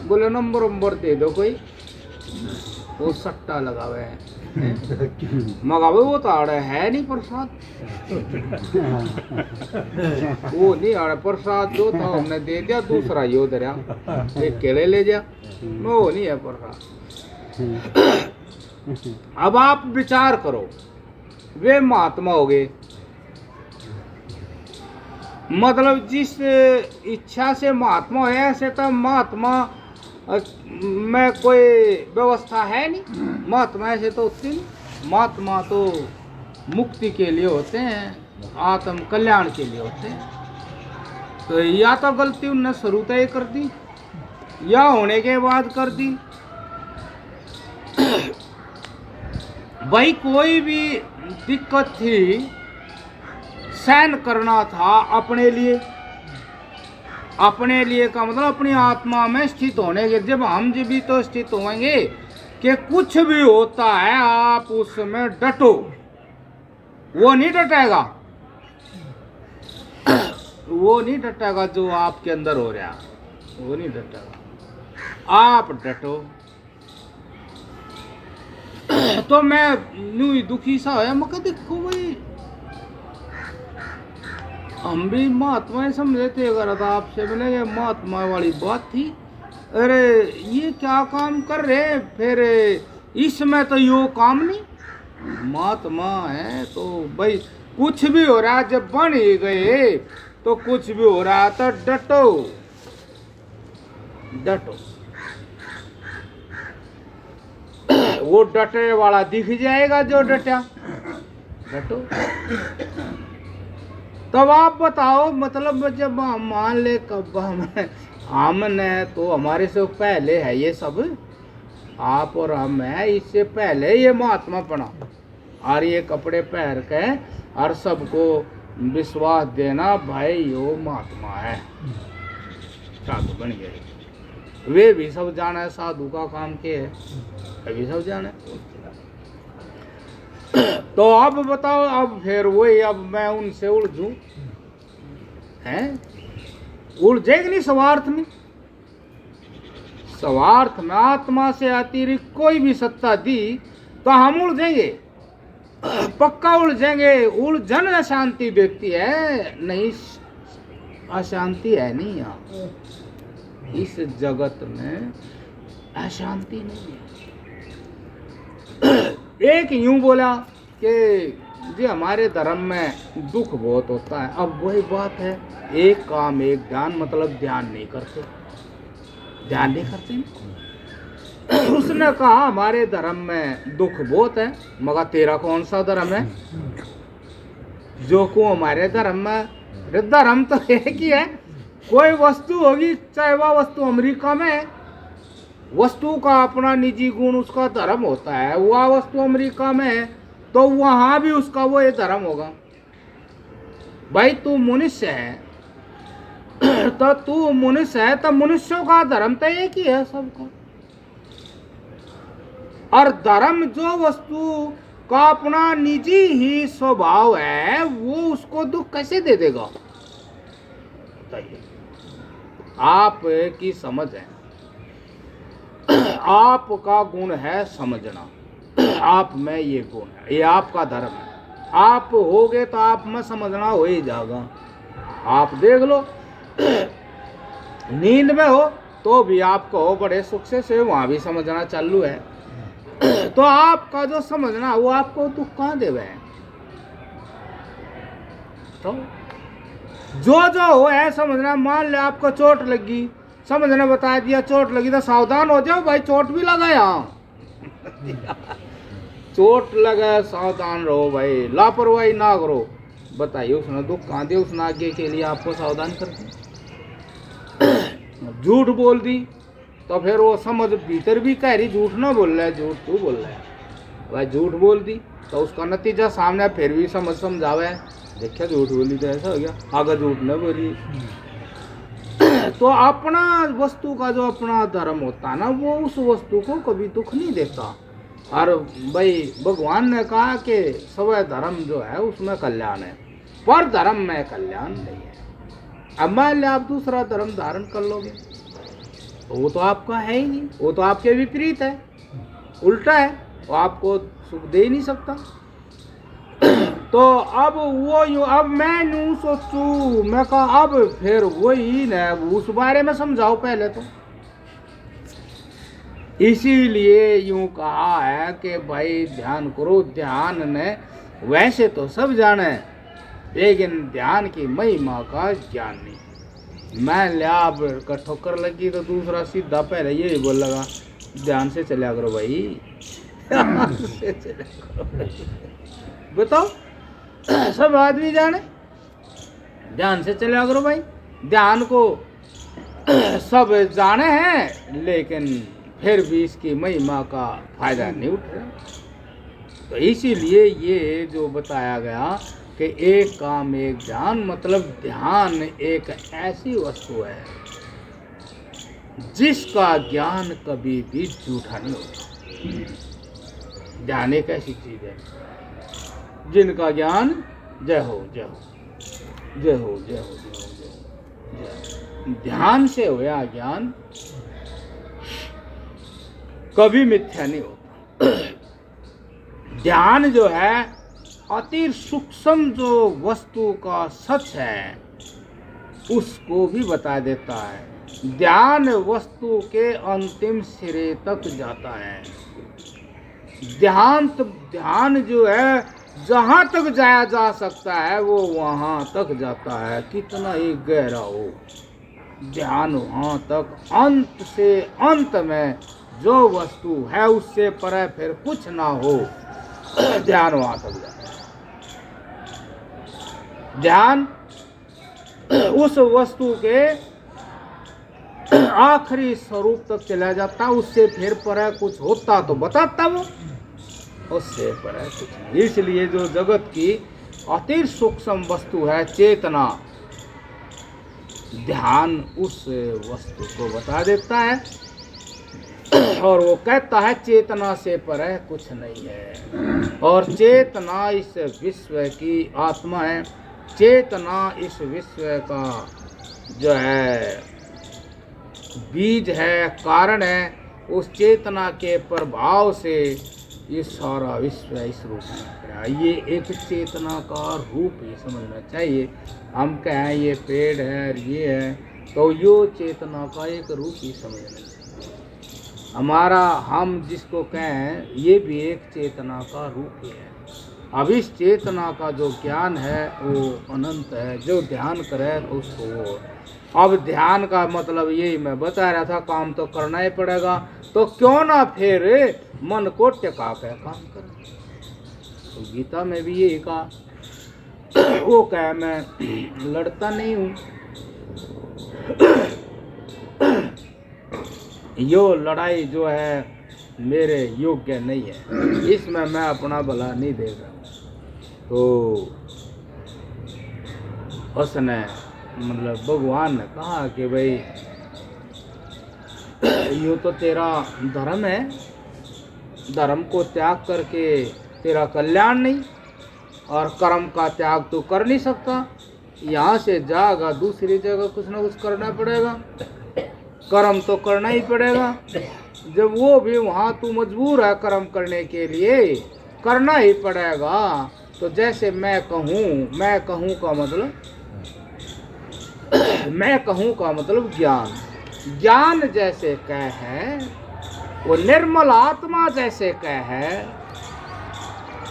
बोले नंबर दे दो कोई, वो सट्टा लगा हुआ है। मगा वो तो आड़े है नहीं प्रसाद, वो नहीं आड़े प्रसाद। जो था हमने दे दिया, दूसरा यो दरिया एक केले ले जा, वो नहीं है प्रसाद। अब आप विचार करो, वे महात्मा हो गए, मतलब जिस इच्छा से महात्मा है, ऐसे तो महात्मा में कोई व्यवस्था है नहीं। महात्मा ऐसे तो होते नहीं। महात्मा तो मुक्ति के लिए होते हैं, आत्म कल्याण के लिए होते हैं। तो या तो गलती उनने शुरू तय कर दी, या होने के बाद कर दी। भाई कोई भी दिक्कत थी सहन करना था अपने लिए। अपने लिए का मतलब अपनी आत्मा में स्थित होने के। जब हम जब भी तो स्थित होंगे कि कुछ भी होता है आप उसमें डटो, वो नहीं डटेगा, वो नहीं डटेगा जो आपके अंदर हो रहा, वो नहीं डटेगा, आप डटो। तो मैं यूं ही दुखी सा होया, मैं कहा देखो भाई हम भी महात्मा समझे थे, अगर आपसे मिले महात्मा वाली बात थी। अरे ये क्या काम कर रहे, फिर इसमें तो यो काम नहीं, महात्मा है तो भाई कुछ भी हो रहा है, जब बन ही गए तो कुछ भी हो रहा है तो डटो डटो। वो डटे वाला दिख जाएगा जो डटा, डटो। तब आप बताओ, मतलब जब हम मान ले कब हमने तो हमारे से पहले है ये सब, आप और हम है, इससे पहले ये महात्मा पड़ा और ये कपड़े पहन के और सबको विश्वास देना भाई यो महात्मा है, साधु बन गए। वे भी सब जाना है साधु का काम के है, अभी सब जाने। तो अब बताओ, अब फिर वही, अब मैं उनसे उलझूं हैं, उलझेगी नहीं स्वार्थ में। स्वार्थ में आत्मा से अतिरिक्त कोई भी सत्ता दी तो हम उलझेंगे, पक्का उलझेंगे। उलझन अशांति व्यक्ति है, नहीं अशांति है नहीं। यहाँ इस जगत में अशांति नहीं है। एक यूं बोला कि जी हमारे धर्म में दुख बहुत होता है। अब वही बात है, एक काम एक ध्यान, मतलब ध्यान नहीं करते, ध्यान नहीं करते। उसने कहा हमारे धर्म में दुख बहुत है, मगर तेरा कौन सा धर्म है जो को हमारे धर्म में? धर्म तो एक ही है, कोई वस्तु होगी, चाहे वह वस्तु अमेरिका में है, वस्तु का अपना निजी गुण उसका धर्म होता है। वह वस्तु अमेरिका में है तो वहां भी उसका वो ये धर्म होगा। भाई तू मनुष्य है तो तू मनुष्य है, तो मनुष्यों का धर्म तो एक ही है सबका। और धर्म जो वस्तु का अपना निजी ही स्वभाव है, वो उसको दुख कैसे दे देगा? बताइए, आप की समझ है, आपका गुण है समझना, आप में ये गुण है, ये आपका धर्म है। आप होगे तो आप में समझना हो ही जाएगा। आप देख लो, नींद में हो तो भी आपको हो बड़े सुख से वहां भी समझना चालू है। तो आपका जो समझना वो आपको दुख कहाँ देवे है? तो जो हो है समझना। मान ले आपको चोट लगी, समझने बता दिया चोट लगी तो सावधान हो जाओ भाई, चोट भी लगा यहाँ चोट लगा सावधान रहो भाई, लापरवाही ना करो। बताइए उसने दुख कहाँ दिया? उसने आगे के लिए आपको सावधान कर दिया। झूठ बोल दी तो फिर वो समझ भीतर भी कह रही झूठ ना बोल रहा है, झूठ तू बोल रहा है भाई। झूठ बोल दी तो उसका नतीजा सामने फिर भी समझावे, देखिए झूठ बोली तो ऐसा हो गया, आगे झूठ न बोली। तो अपना वस्तु का जो अपना धर्म होता है ना, वो उस वस्तु को कभी दुख नहीं देता। और भाई भगवान ने कहा कि सब धर्म जो है उसमें कल्याण है, पर धर्म में कल्याण नहीं है। अब मान लिया आप दूसरा धर्म धारण कर लोगे तो वो तो आपका है ही नहीं, वो तो आपके विपरीत है, उल्टा है, वो आपको सुख दे ही नहीं सकता। तो अब वो यूं, अब मैं यूं सोचूं, मैं कहा अब फिर वही ना, उस बारे में समझाओ पहले तो। इसीलिए यूं कहा है कि भाई ध्यान करो। ध्यान ने वैसे तो सब जाने, लेकिन ध्यान की महिमा का ज्ञान नहीं। मैं लिया अब ठोकर लगी तो दूसरा सीधा पहले यही बोल लगा, ध्यान से चला करो भाई, ध्यान से चला करो भाई। बताओ, सब आदमी जाने, ध्यान से चला करो भाई। ध्यान को सब जाने हैं, लेकिन फिर भी इसकी महिमा का फायदा नहीं उठ रहा। तो इसीलिए ये जो बताया गया कि एक काम एक ध्यान, मतलब ध्यान एक ऐसी वस्तु है जिसका ज्ञान कभी भी झूठा नहीं होता। ध्यान एक ऐसी चीज है जिनका ज्ञान, जय हो जय हो जय हो जय हो जय हो जय हो, ध्यान से होया ज्ञान कभी मिथ्या नहीं होता। ध्यान जो है अति सूक्ष्म जो वस्तु का सच है उसको भी बता देता है। ध्यान वस्तु के अंतिम सिरे तक जाता है। ध्यान जो है जहाँ तक जाया जा सकता है वो वहाँ तक जाता है, कितना ही गहरा हो ध्यान वहाँ तक। अंत से अंत में जो वस्तु है उससे परे फिर कुछ ना हो, ध्यान वहाँ तक जाता है। ध्यान उस वस्तु के आखिरी स्वरूप तक चला जाता, उससे फिर परे कुछ होता तो बताता वो, उससे परे कुछ नहीं। इसलिए जो जगत की अति सूक्ष्म वस्तु है चेतना, ध्यान उस वस्तु को बता देता है और वो कहता है चेतना से परे कुछ नहीं है। और चेतना इस विश्व की आत्मा है, चेतना इस विश्व का जो है बीज है, कारण है। उस चेतना के प्रभाव से ये सारा विश्व इस रूप में है। ये एक चेतना का रूप ही समझना चाहिए। हम कहें ये पेड़ है और ये है तो यो चेतना का एक रूप ही समझना चाहिए। हमारा हम जिसको कहें ये भी एक चेतना का रूप ही है। अब इस चेतना का जो ज्ञान है वो अनंत है, जो ध्यान करे तो उसको वो। अब ध्यान का मतलब यही मैं बता रहा था, काम तो करना ही पड़ेगा, तो क्यों ना फिर मन को टिका कर काम करें। तो गीता में भी यही कहा, वो कहे मैं लड़ता नहीं हूँ, यो लड़ाई जो है मेरे योग्य नहीं है, इसमें मैं अपना भला नहीं देख रहा। तो उसने मतलब भगवान ने कहा कि भाई यो तो तेरा धर्म है, धर्म को त्याग करके तेरा कल्याण नहीं, और कर्म का त्याग तो कर नहीं सकता। यहाँ से जाएगा दूसरी जगह कुछ ना कुछ करना पड़ेगा, कर्म तो करना ही पड़ेगा। जब वो भी वहाँ तू मजबूर है कर्म करने के लिए, करना ही पड़ेगा। तो जैसे मैं कहूँ का मतलब मैं कहूँ का मतलब ज्ञान जैसे कह है, वो निर्मल आत्मा जैसे कह है,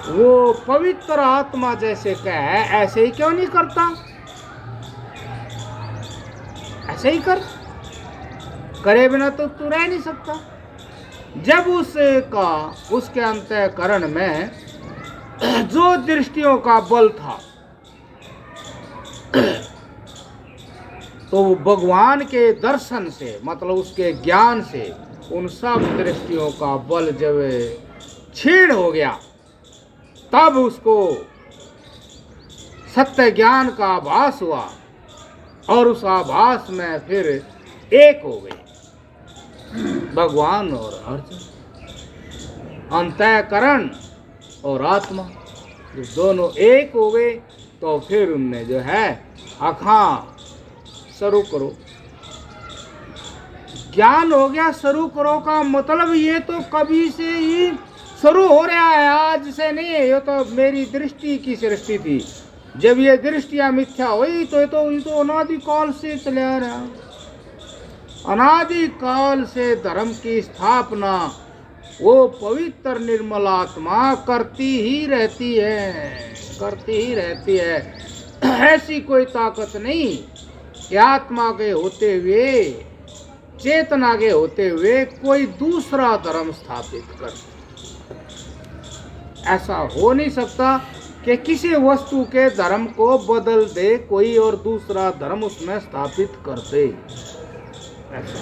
वो पवित्र आत्मा जैसे कह है, ऐसे ही क्यों नहीं करता? ऐसे ही कर, करे बिना तो तू रह नहीं सकता। जब उसके अंतःकरण में जो दृष्टियों का बल था तो वो भगवान के दर्शन से, मतलब उसके ज्ञान से उन सब दृष्टियों का बल जब क्षीण हो गया, तब उसको सत्य ज्ञान का आभास हुआ और उस आभास में फिर एक हो गए भगवान और अर्जुन, अंतःकरण और आत्मा जो दोनों एक हो गए। तो फिर उनने जो है आँखें शुरू करो, ज्ञान हो गया। शुरू करो का मतलब ये तो कभी से ही शुरू हो रहा है, आज से नहीं है। ये तो मेरी दृष्टि की सृष्टि थी। जब ये दृष्टियां मिथ्या हुई तो ये तो अनादिकाल से चले आ रहा। अनादिकाल से धर्म की स्थापना वो पवित्र निर्मल आत्मा करती ही रहती है। ऐसी कोई ताकत नहीं कि आत्मा के होते हुए, चेतना के होते हुए कोई दूसरा धर्म स्थापित कर। ऐसा हो नहीं सकता कि किसी वस्तु के धर्म को बदल दे कोई और दूसरा धर्म उसमें स्थापित कर दे। ऐसा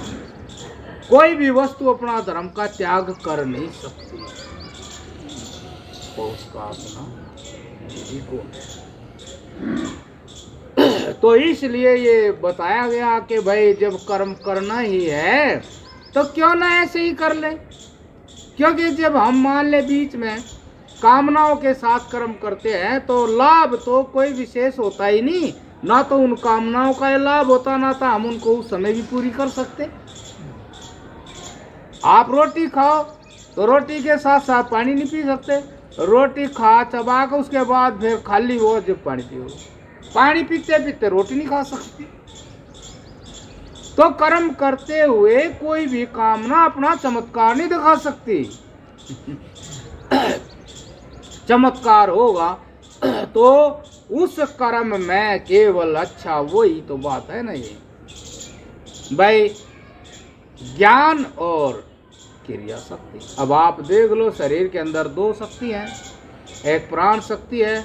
कोई भी वस्तु अपना धर्म का त्याग कर नहीं सकती। तो उसका अपना ईगो है। तो इसलिए ये बताया गया कि भाई जब कर्म करना ही है तो क्यों ना ऐसे ही कर ले, क्योंकि जब हम मान ले बीच में कामनाओं के साथ कर्म करते हैं तो लाभ तो कोई विशेष होता ही नहीं, ना तो उन कामनाओं का ये लाभ होता, ना तो हम उनको उस समय भी पूरी कर सकते। आप रोटी खाओ तो रोटी के साथ साथ पानी नहीं पी सकते, रोटी खा चबा कर उसके बाद फिर खाली हो जब पानी पियो, पानी पीते पीते रोटी नहीं खा सकती। तो कर्म करते हुए कोई भी कामना अपना चमत्कार नहीं दिखा सकती। चमत्कार होगा तो उस कर्म में केवल अच्छा, वही तो बात है ना ये भाई, ज्ञान और क्रिया शक्ति। अब आप देख लो शरीर के अंदर दो शक्ति हैं, एक प्राण शक्ति है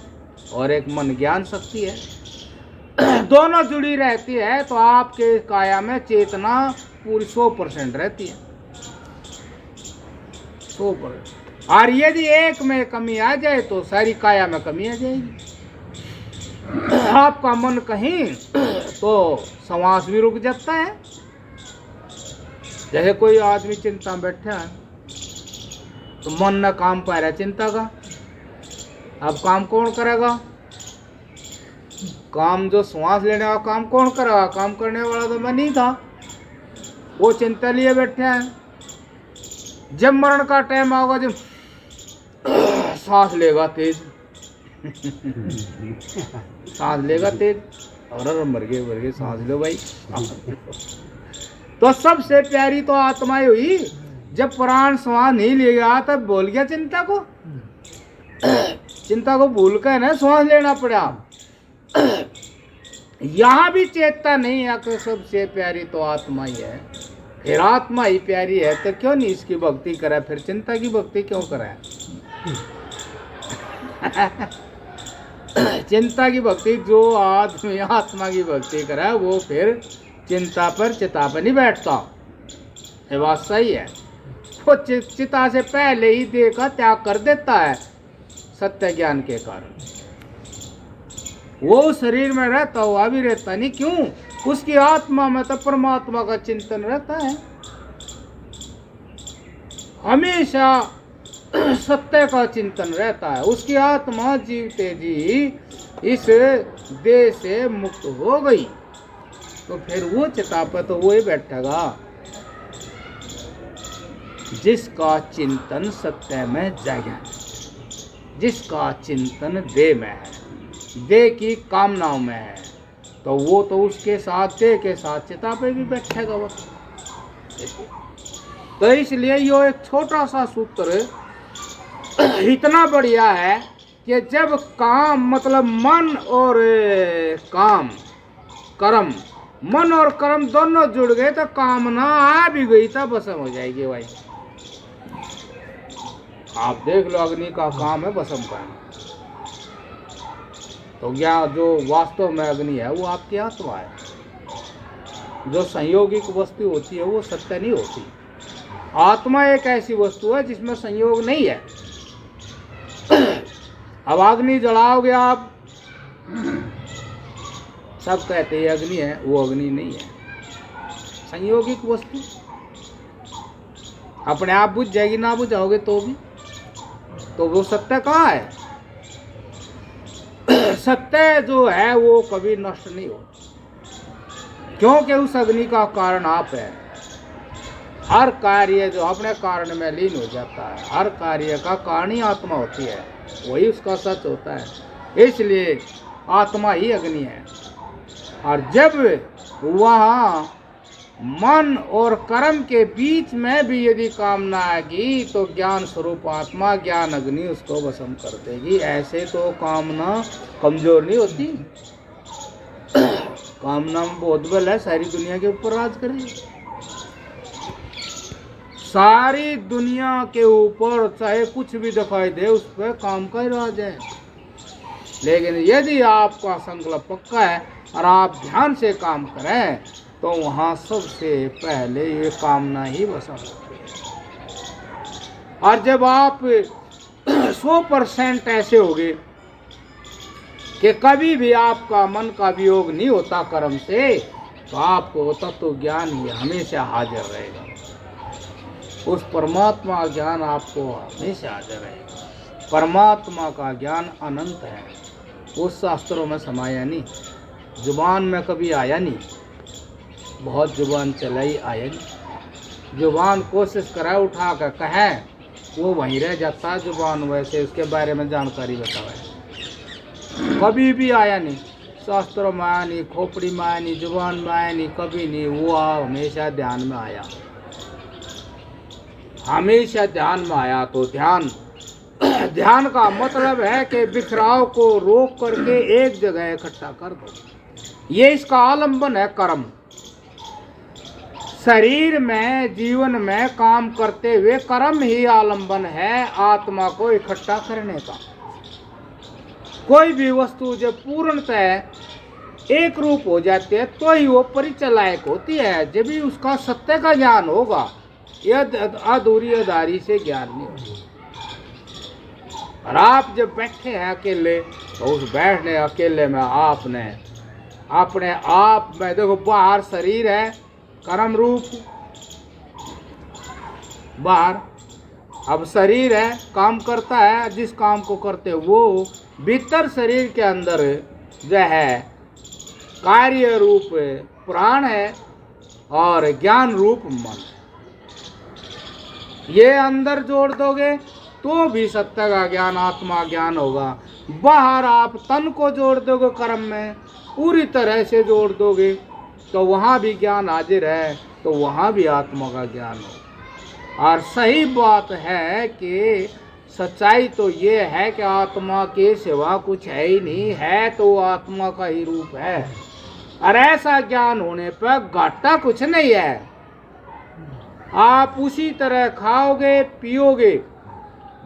और एक मन ज्ञान शक्ति है। दोनों जुड़ी रहती है तो आपके काया में चेतना पूरी 100% रहती है, 100%। और यदि एक में कमी आ जाए तो सारी काया में कमी आ जाएगी। आपका मन कहीं तो श्वास भी रुक जाता है। जैसे कोई आदमी चिंता में बैठा है तो मन न काम पा रहा है चिंता का, अब काम कौन करेगा? काम जो श्वास लेने का काम कौन करेगा? काम करने वाला तो मैं नहीं था, वो चिंता लिए बैठे हैं। जब मरण का टाइम आएगा, जब सांस लेगा तेज, सांस लेगा तेज, और मर गए सांस लो भाई। तो सबसे प्यारी तो आत्मा ही हुई, जब प्राण श्वास नहीं लेगा तब भूल गया चिंता को, चिंता को भूल कर ना श्वास लेना पड़ा। यहाँ भी चेतता नहीं है कि सबसे प्यारी तो आत्मा ही है। फिर आत्मा ही प्यारी है तो क्यों नहीं इसकी भक्ति करे, फिर चिंता की भक्ति क्यों करे? चिंता की भक्ति जो आदमी आत्मा की भक्ति करे वो फिर चिंता पर चिता पर नहीं बैठता। ये बात सही है। वो चिता से पहले ही देखा त्याग कर देता है सत्य ज्ञान के कारण। वो शरीर में रहता हुआ भी रहता नहीं, क्यों? उसकी आत्मा में तो परमात्मा का चिंतन रहता है, हमेशा सत्य का चिंतन रहता है। उसकी आत्मा जीवते जी इस देह से मुक्त हो गई तो फिर वो चिता पर तो वो ही बैठेगा जिसका चिंतन सत्य में जागा, जिसका चिंतन देह में है, देह की कामनाओं में है, तो वो तो उसके साथ देह के साथ चिता पे भी बैठेगा वो। तो इसलिए यो एक छोटा सा सूत्र इतना बढ़िया है कि जब काम मतलब मन और काम कर्म, मन और कर्म दोनों जुड़ गए तो कामना आ भी गई तो भस्म हो जाएगी भाई। आप देख लो अग्नि का काम है भस्म करना, तो क्या जो वास्तव में अग्नि है वो आपकी आत्मा है। जो संयोगिक वस्तु होती है वो सत्य नहीं होती। आत्मा एक ऐसी वस्तु है जिसमें संयोग नहीं है। अब अग्नि जलाओगे आप, सब कहते हैं अग्नि है, वो अग्नि नहीं है, संयोगिक वस्तु अपने आप बुझ जाएगी, ना बुझाओगे तो भी, तो वो सत्य कहाँ है? सत्य जो है वो कभी नष्ट नहीं होता, क्योंकि उस अग्नि का कारण आप है। हर कार्य जो अपने कारण में लीन हो जाता है, हर कार्य का कारण ही आत्मा होती है, वही उसका सच होता है। इसलिए आत्मा ही अग्नि है। और जब वहाँ मन और कर्म के बीच में भी यदि कामना आएगी तो ज्ञान स्वरूप आत्मा ज्ञान अग्नि उसको भस्म कर देगी। ऐसे तो कामना कमजोर नहीं होती, कामना में बहुत बल है, सारी दुनिया के ऊपर राज करेगी। सारी दुनिया के ऊपर चाहे कुछ भी दिखाई दे उस पर काम का ही राज है। लेकिन यदि आपका संकल्प पक्का है और आप ध्यान से काम करें तो वहाँ सबसे पहले ये कामना ही भस्म होती है। और जब आप 100% ऐसे होंगे कि कभी भी आपका मन का वियोग नहीं होता कर्म से, तो आपको तत्व ज्ञान ही हमेशा हाजिर रहेगा। उस परमात्मा का ज्ञान आपको हमेशा हाजिर रहेगा। परमात्मा का ज्ञान अनंत है, उस शास्त्रों में समाया नहीं, जुबान में कभी आया नहीं। बहुत जुबान चलाई आया नहीं, जुबान कोशिश करा उठा कर कहे वो वहीं रह जाता है जुबान, वैसे उसके बारे में जानकारी बतावे कभी भी आया नहीं। शास्त्रों में आया नहीं, खोपड़ी में आया नहीं, जुबान में आया नहीं, कभी नहीं। वो हमेशा ध्यान में आया, हमेशा ध्यान में आया। तो ध्यान ध्यान का मतलब है कि बिखराव को रोक करके एक जगह इकट्ठा कर दो। ये इसका आलंबन है कर्म। शरीर में जीवन में काम करते हुए कर्म ही आलंबन है आत्मा को इकट्ठा करने का। कोई भी वस्तु जब पूर्णतः एक रूप हो जाती है तो ही वो परिचय लायक होती है। जब भी उसका सत्य का ज्ञान होगा, यह अधूरी अधारी से ज्ञान नहीं होगा। और आप जब बैठे हैं अकेले, तो उस बैठने अकेले में आपने अपने आप में देखो, बाहर शरीर है कर्म रूप, बाहर अब शरीर है काम करता है, जिस काम को करते वो भीतर शरीर के अंदर जो है कार्य रूप प्राण है और ज्ञान रूप मन। ये अंदर जोड़ दोगे तो भी सत्य का ज्ञान आत्मा ज्ञान होगा। बाहर आप तन को जोड़ दोगे कर्म में, पूरी तरह से जोड़ दोगे तो वहाँ भी ज्ञान हाजिर है, तो वहाँ भी आत्मा का ज्ञान हो। और सही बात है कि सच्चाई तो ये है कि आत्मा के सिवा कुछ है ही नहीं, है तो आत्मा का ही रूप है। और ऐसा ज्ञान होने पर घाटा कुछ नहीं है। आप उसी तरह खाओगे पियोगे,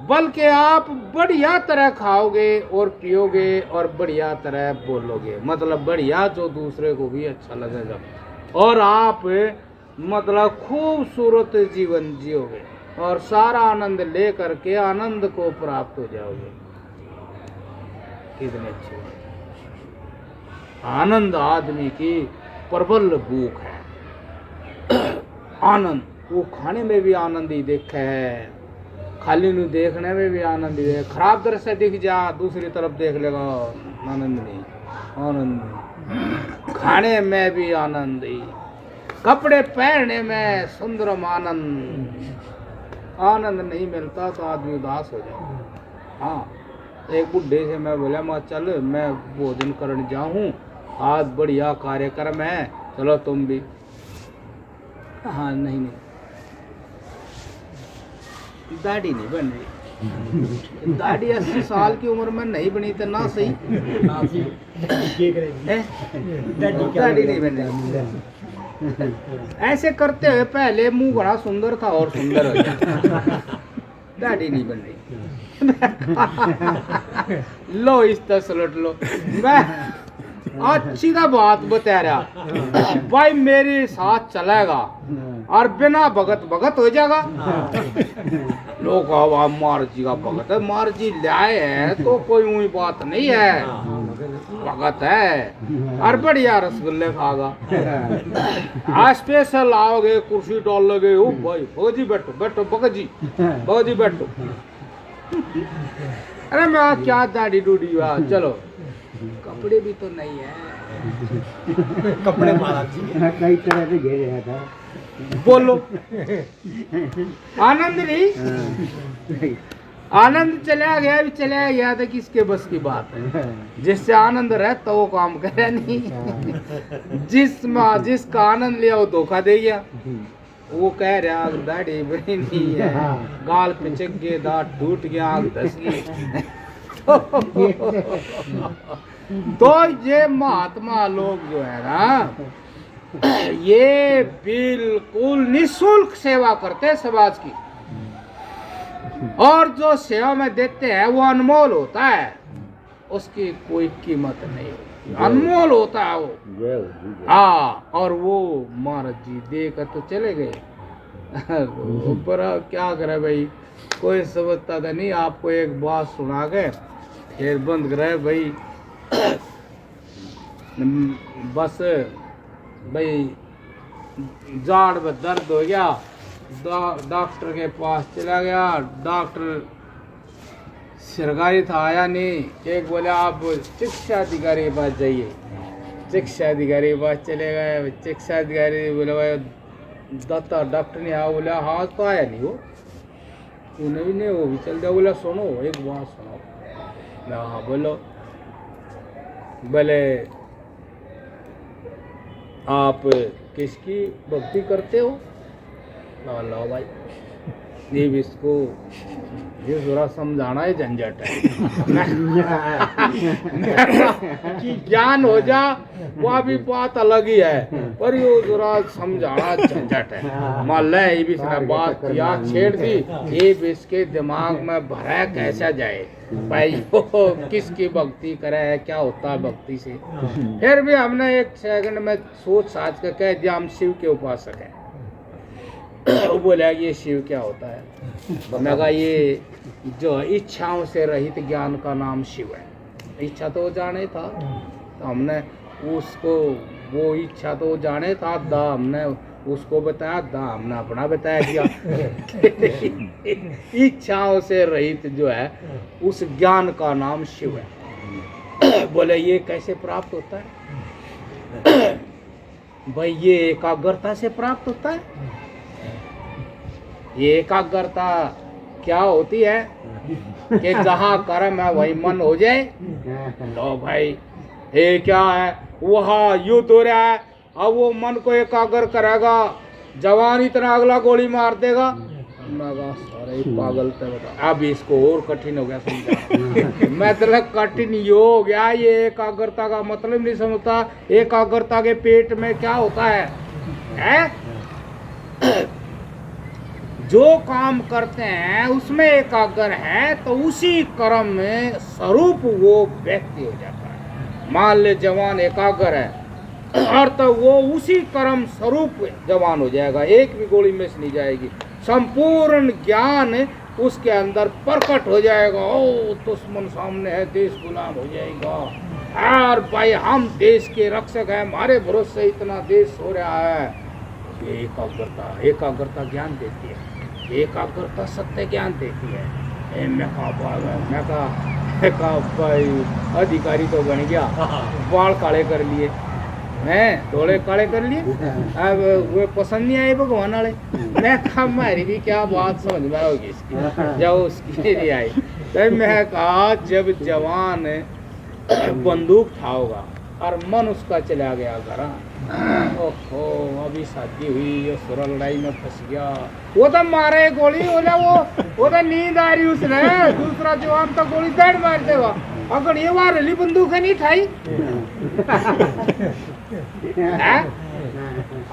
बल्कि आप बढ़िया तरह खाओगे और पियोगे और बढ़िया तरह बोलोगे, मतलब बढ़िया जो दूसरे को भी अच्छा लगेगा। और आप मतलब खूबसूरत जीवन जियोगे और सारा आनंद ले करके आनंद को प्राप्त हो जाओगे। कितने अच्छे आनंद आदमी की प्रबल भूख है। आनंद वो खाने में भी आनंद ही देखे है, खाली नु देखने में भी आनंद ही है। खराब तरह से दिख जा, दूसरी तरफ देख लेगा आनंद नहीं, आनंद नहीं। खाने में भी आनंद ही, कपड़े पहनने में सुंदरम आनंद। आनंद नहीं मिलता तो आदमी उदास हो जाए। हाँ, एक बुढ़े से मैं बोला, मैं चल मैं भोजन करने जाऊँ, आज बढ़िया कार्यक्रम है, चलो तुम भी। हाँ नहीं, दाढ़ी नहीं बन रही। दाढ़ी 80 साल की उम्र में नहीं बनी तो ना सही, दाढ़ी नहीं बन रही। ऐसे करते हुए पहले मुंह बड़ा सुंदर था और सुंदर हो गया, दाढ़ी नहीं बन रही। लो इस तसलट लो, मैं अच्छी का बात बता रहा भाई, मेरे साथ चलेगा और बिना भगत भगत हो जाएगा। लोग मार जी का भगत है, मार जी लाए है तो कोई वही बात नहीं है, भगत है और बढ़िया रसगुल्ले खागा। आज स्पेशल आओगे, कुर्सी डाल लोगे, ओ भाई भगजी बैठो बैठो, भगजी भगजी बैठो। अरे मैं क्या दाढ़ी डूडी हुआ, चलो कपड़े भी तो नहीं है, कपड़े महाराज जी कई तरह से घेर रहा था। बोलो आनंद नहीं, आनंद चला गया भी चला गया तो किसके बस की बात है। जिससे आनंद रहता वो काम करे नहीं, जिसका आनंद लिया वो धोखा दे गया। वो कह रहा दाढ़ी बनी नहीं है, गाल पे चिक गए, दांत टूट गया, आग धस गई। तो ये महात्मा लोग जो है ना, ये बिल्कुल निःशुल्क सेवा करते हैं समाज की, और जो सेवा में देते हैं वो अनमोल होता है, उसकी कोई कीमत नहीं होती, अनमोल होता है वो। हाँ, और वो महाराज जी देकर तो चले गए, ऊपर क्या करे भाई, कोई समझता था नहीं। आपको एक बात सुना के फिर बंद करे भाई। बस भाई जाड़ में दर्द हो गया, डॉक्टर के पास चला गया। डॉक्टर सरकारी था, आया नहीं। एक बोले आप चिकित्सा अधिकारी के पास जाइए। चिकित्सा अधिकारी के पास चले गए। चिकित्सा अधिकारी बोले भाई दाता डॉक्टर नहीं आया। बोला हाँ तो आया नहीं वो उन्हें भी नहीं, वो भी चल गया। बोला सुनो एक बात सुनो। मैं हाँ बोलो। बोले आप किसकी भक्ति करते हो? लो भाई ये भी इसको ये जरा समझाना है, झंझट है। कि ज्ञान हो जा वो भी बात अलग ही है, पर ये जरा समझाना झंझट है। मान ले ये भी इसने बात या छेड़ दी, ये भी इसके दिमाग में भरा कैसा जाए भाई वो किसकी भक्ति करे है, क्या होता है भक्ति से। फिर भी हमने एक सेकंड में सोच साच के कह दिया हम शिव के उपासक हैं। वो बोला ये शिव क्या होता है? मैं कहा ये जो इच्छाओं से रहित ज्ञान का नाम शिव है। इच्छा तो जाने था, तो हमने उसको वो इच्छा तो जाने था, दा हमने उसको बताया, दा हमने अपना बताया दिया। इच्छाओं से रहित जो है उस ज्ञान का नाम शिव है। बोले ये कैसे प्राप्त होता है? भाई ये एकाग्रता से प्राप्त होता है। ये एकाग्रता क्या होती है कि जहाँ कर्म है वही मन हो जाए। लो भाई ये क्या है, वहाँ युद्ध हो रहा है, अब वो मन को एकाग्र करेगा, जवान इतना अगला गोली मार देगा। सारे पागल थे बता। अब इसको और कठिन हो गया समझा। मतलब कठिन ये हो गया, ये एकाग्रता का मतलब नहीं समझता। एकाग्रता के पेट में क्या होता है? जो काम करते हैं उसमें एकाग्र है तो उसी कर्म में स्वरूप वो व्यक्ति हो जाता है। मान ले जवान एकाग्र है और तो वो उसी कर्म स्वरूप जवान हो जाएगा, एक भी गोली मिस नहीं जाएगी। संपूर्ण ज्ञान उसके अंदर प्रकट हो जाएगा। ओ दुश्मन सामने है, देश गुलाम हो जाएगा। और भाई हम देश के रक्षक हैं, हमारे भरोसे इतना देश हो रहा है। ये एकाग्रता ज्ञान देती है। एकाग्रता सत्य ज्ञान देती है। मैं कहा भाई अधिकारी तो बन गया, बाल काले कर लिए हैं, थोड़े काले कर लिए। अब वो पसंद नहीं आए भगवान वाले। मैं कहा हमारी भी क्या बात समझ में होगी इसकी, जब उसकी नहीं आई। तो मैं कहा जब जवान बंदूक उठाओगा और मन उसका चला गया घर, ओहो अभी शादी हुई, ये सुरा लड़ाई में फंस गया, वो तो मारे गोली। वो तो नींद आ रही उसने, दूसरा जवान तो गोली दड़ मार देगा। अगर ये वार रही बंदूक है नहीं ठाई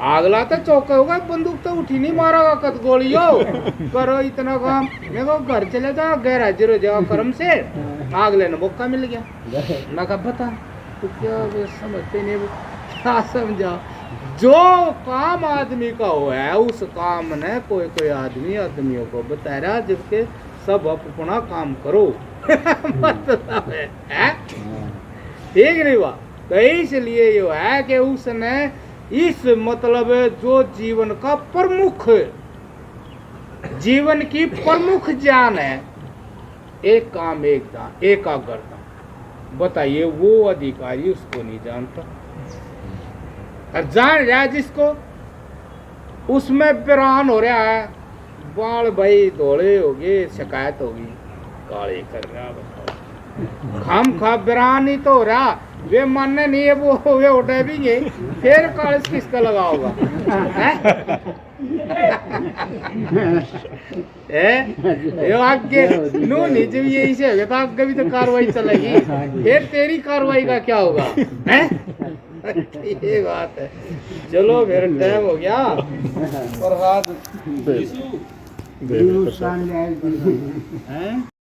अगला तो चौका होगा, बंदूक तो उठी नहीं मारा कद गोली हो। करो इतना काम, मैं को घर चले जाओ, गैर हाजिर हो जाओ कर्म से। अगले ने मौका मिल गया। मैं कहा बता तो क्या समझते नहीं, क्या समझा। जो काम आदमी का हो है उस काम ने कोई आदमियों को बता रहा, जिसके सब अपना काम करो। मतलब है ठीक नहीं हुआ। तो इसलिए ये है कि उसने इस मतलब जो जीवन का प्रमुख, जीवन की प्रमुख ज्ञान है, एक काम एक दान एकाग्रता। बताइए वो अधिकारी उसको नहीं जानता, और जान रहा जिसको उसमें विरान हो रहा है। बाल भाई धोले हो गए, शिकायत होगी, काले कर रहा। बताओ खाम खा विरान ही तो हो रहा, वे मानने नहीं है वो वे उठे भी गए, फिर कालिस किसका लगा होगा? आगे नो नीचे भी यही से होगा, तो आगे भी तो कार्रवाई चलेगी, फिर तेरी कार्रवाई का क्या होगा? ये बात है। चलो मेरा टाइम हो गया। प्रसाद